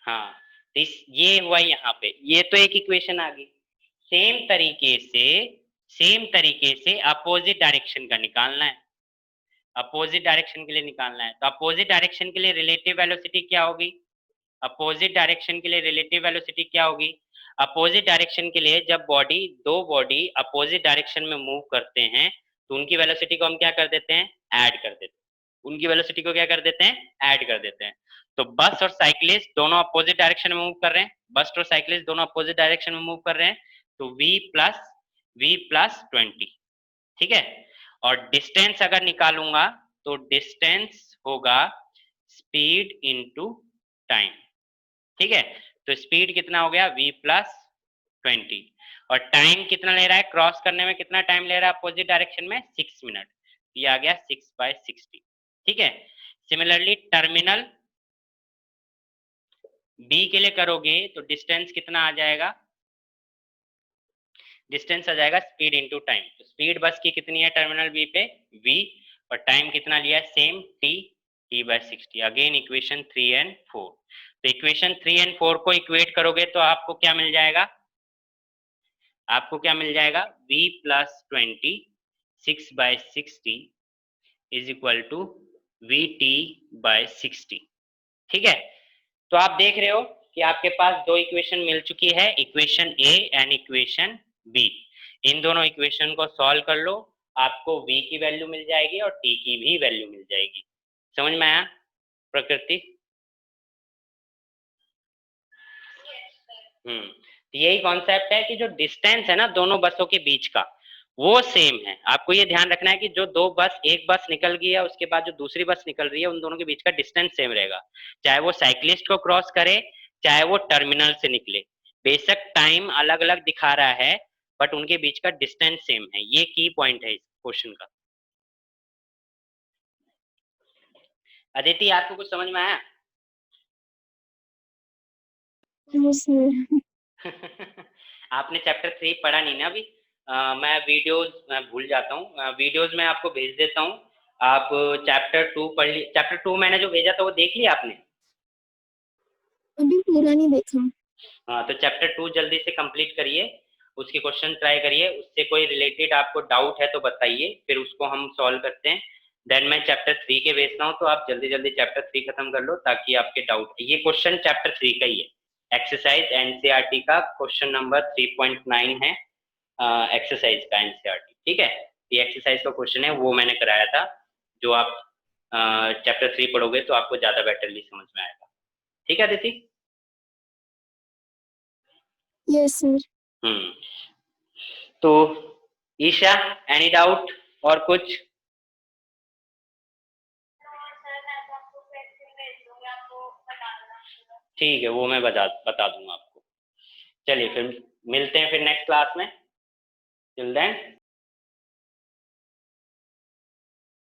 हाँ, तो ये हुआ यहाँ पे, ये तो एक इक्वेशन आ गई। सेम तरीके से अपोजिट डायरेक्शन का निकालना है, अपोजिट डायरेक्शन के लिए निकालना है। तो अपोजिट डायरेक्शन के लिए रिलेटिव वेलोसिटी क्या होगी? अपोजिट डायरेक्शन के लिए रिलेटिव वेलोसिटी क्या होगी? अपोजिट डायरेक्शन के लिए जब दो बॉडी अपोजिट डायरेक्शन में मूव करते हैं तो उनकी वेलोसिटी को हम क्या कर देते हैं? ऐड कर देते हैं। उनकी वेलोसिटी को क्या कर देते हैं? ऐड कर देते हैं। तो बस और साइक्लिस्ट दोनों अपोजिट डायरेक्शन में मूव कर रहे हैं, बस और साइक्लिस्ट दोनों अपोजिट डायरेक्शन में मूव कर रहे हैं, तो v प्लस 20, ठीक है। और डिस्टेंस अगर निकालूंगा तो डिस्टेंस होगा स्पीड इनटू टाइम, ठीक है। तो स्पीड कितना हो गया? v प्लस 20, और टाइम कितना ले रहा है? क्रॉस करने में कितना टाइम ले रहा है अपोजिट डायरेक्शन में? 6 मिनट। ये आ गया 6/60, ठीक है। सिमिलरली टर्मिनल B के लिए करोगे तो डिस्टेंस कितना आ जाएगा? डिस्टेंस आ जाएगा स्पीड इनटू टाइम। तो स्पीड बस की कितनी है टर्मिनल B पे? v, और टाइम कितना लिया है? Same t/60। Again equation 3 and 4। तो इक्वेशन 3 एंड 4 को इक्वेट करोगे तो आपको क्या मिल जाएगा? आपको क्या मिल जाएगा? v plus 20 6/60 is equal to vt/60, ठीक है। तो आप देख रहे हो कि आपके पास दो इक्वेशन मिल चुकी है, equation A and equation B. इन दोनों इक्वेशन को सॉल्व कर लो, आपको v की वैल्यू मिल जाएगी और t की भी वैल्यू मिल जाएगी। समझ में आया प्रकृति? तो यही कॉन्सेप्ट है कि जो डिस्टेंस है ना दोनों बसों के बीच का वो सेम है। आपको ये ध्यान रखना है कि जो एक बस निकल गई है उसके बाद जो दूसरी बस निकल रही है उन दोनों के बीच का डिस्टेंस सेम रहेगा, चाहे वो साइक्लिस्ट को क्रॉस करे चाहे वो टर्मिनल से निकले। बेशक टाइम अलग अलग दिखा रहा है बट उनके बीच का डिस्टेंस सेम है। ये की पॉइंट है इस क्वेश्चन का। अदिति आपको कुछ समझ में आया? आपने चैप्टर 3 पढ़ा नहीं ना अभी? मैं भूल जाता हूँ, वीडियोज में आपको भेज देता हूँ। आप चैप्टर 2 पढ़ ली। चैप्टर 2 मैंने जो भेजा था वो देख लिया आपने? अभी पूरा नहीं देखा। हाँ, तो चैप्टर 2 जल्दी से कंप्लीट करिए, उसके क्वेश्चन ट्राई करिए, उससे कोई रिलेटेड आपको डाउट है तो बताइए, फिर उसको हम सॉल्व करते हैं। देन मैं चैप्टर 3 के भेजता हूँ, तो आप जल्दी जल्दी चैप्टर 3 खत्म कर लो ताकि आपके डाउट, ये क्वेश्चन चैप्टर 3 का ही है, एक्सरसाइज एनसीईआरटी का क्वेश्चन नंबर 3.9 है, एक्सरसाइज का एनसीईआरटी, ठीक है। ये एक्सरसाइज का क्वेश्चन है, वो मैंने कराया था। जो आप चैप्टर 3 पढ़ोगे तो आपको ज्यादा बेटरली समझ में आएगा, ठीक है दीदी? Yes sir. तो ईशा, एनी डाउट और कुछ? ठीक है, वो मैं बता दूंगा आपको। चलिए फिर मिलते हैं फिर नेक्स्ट क्लास में। Till then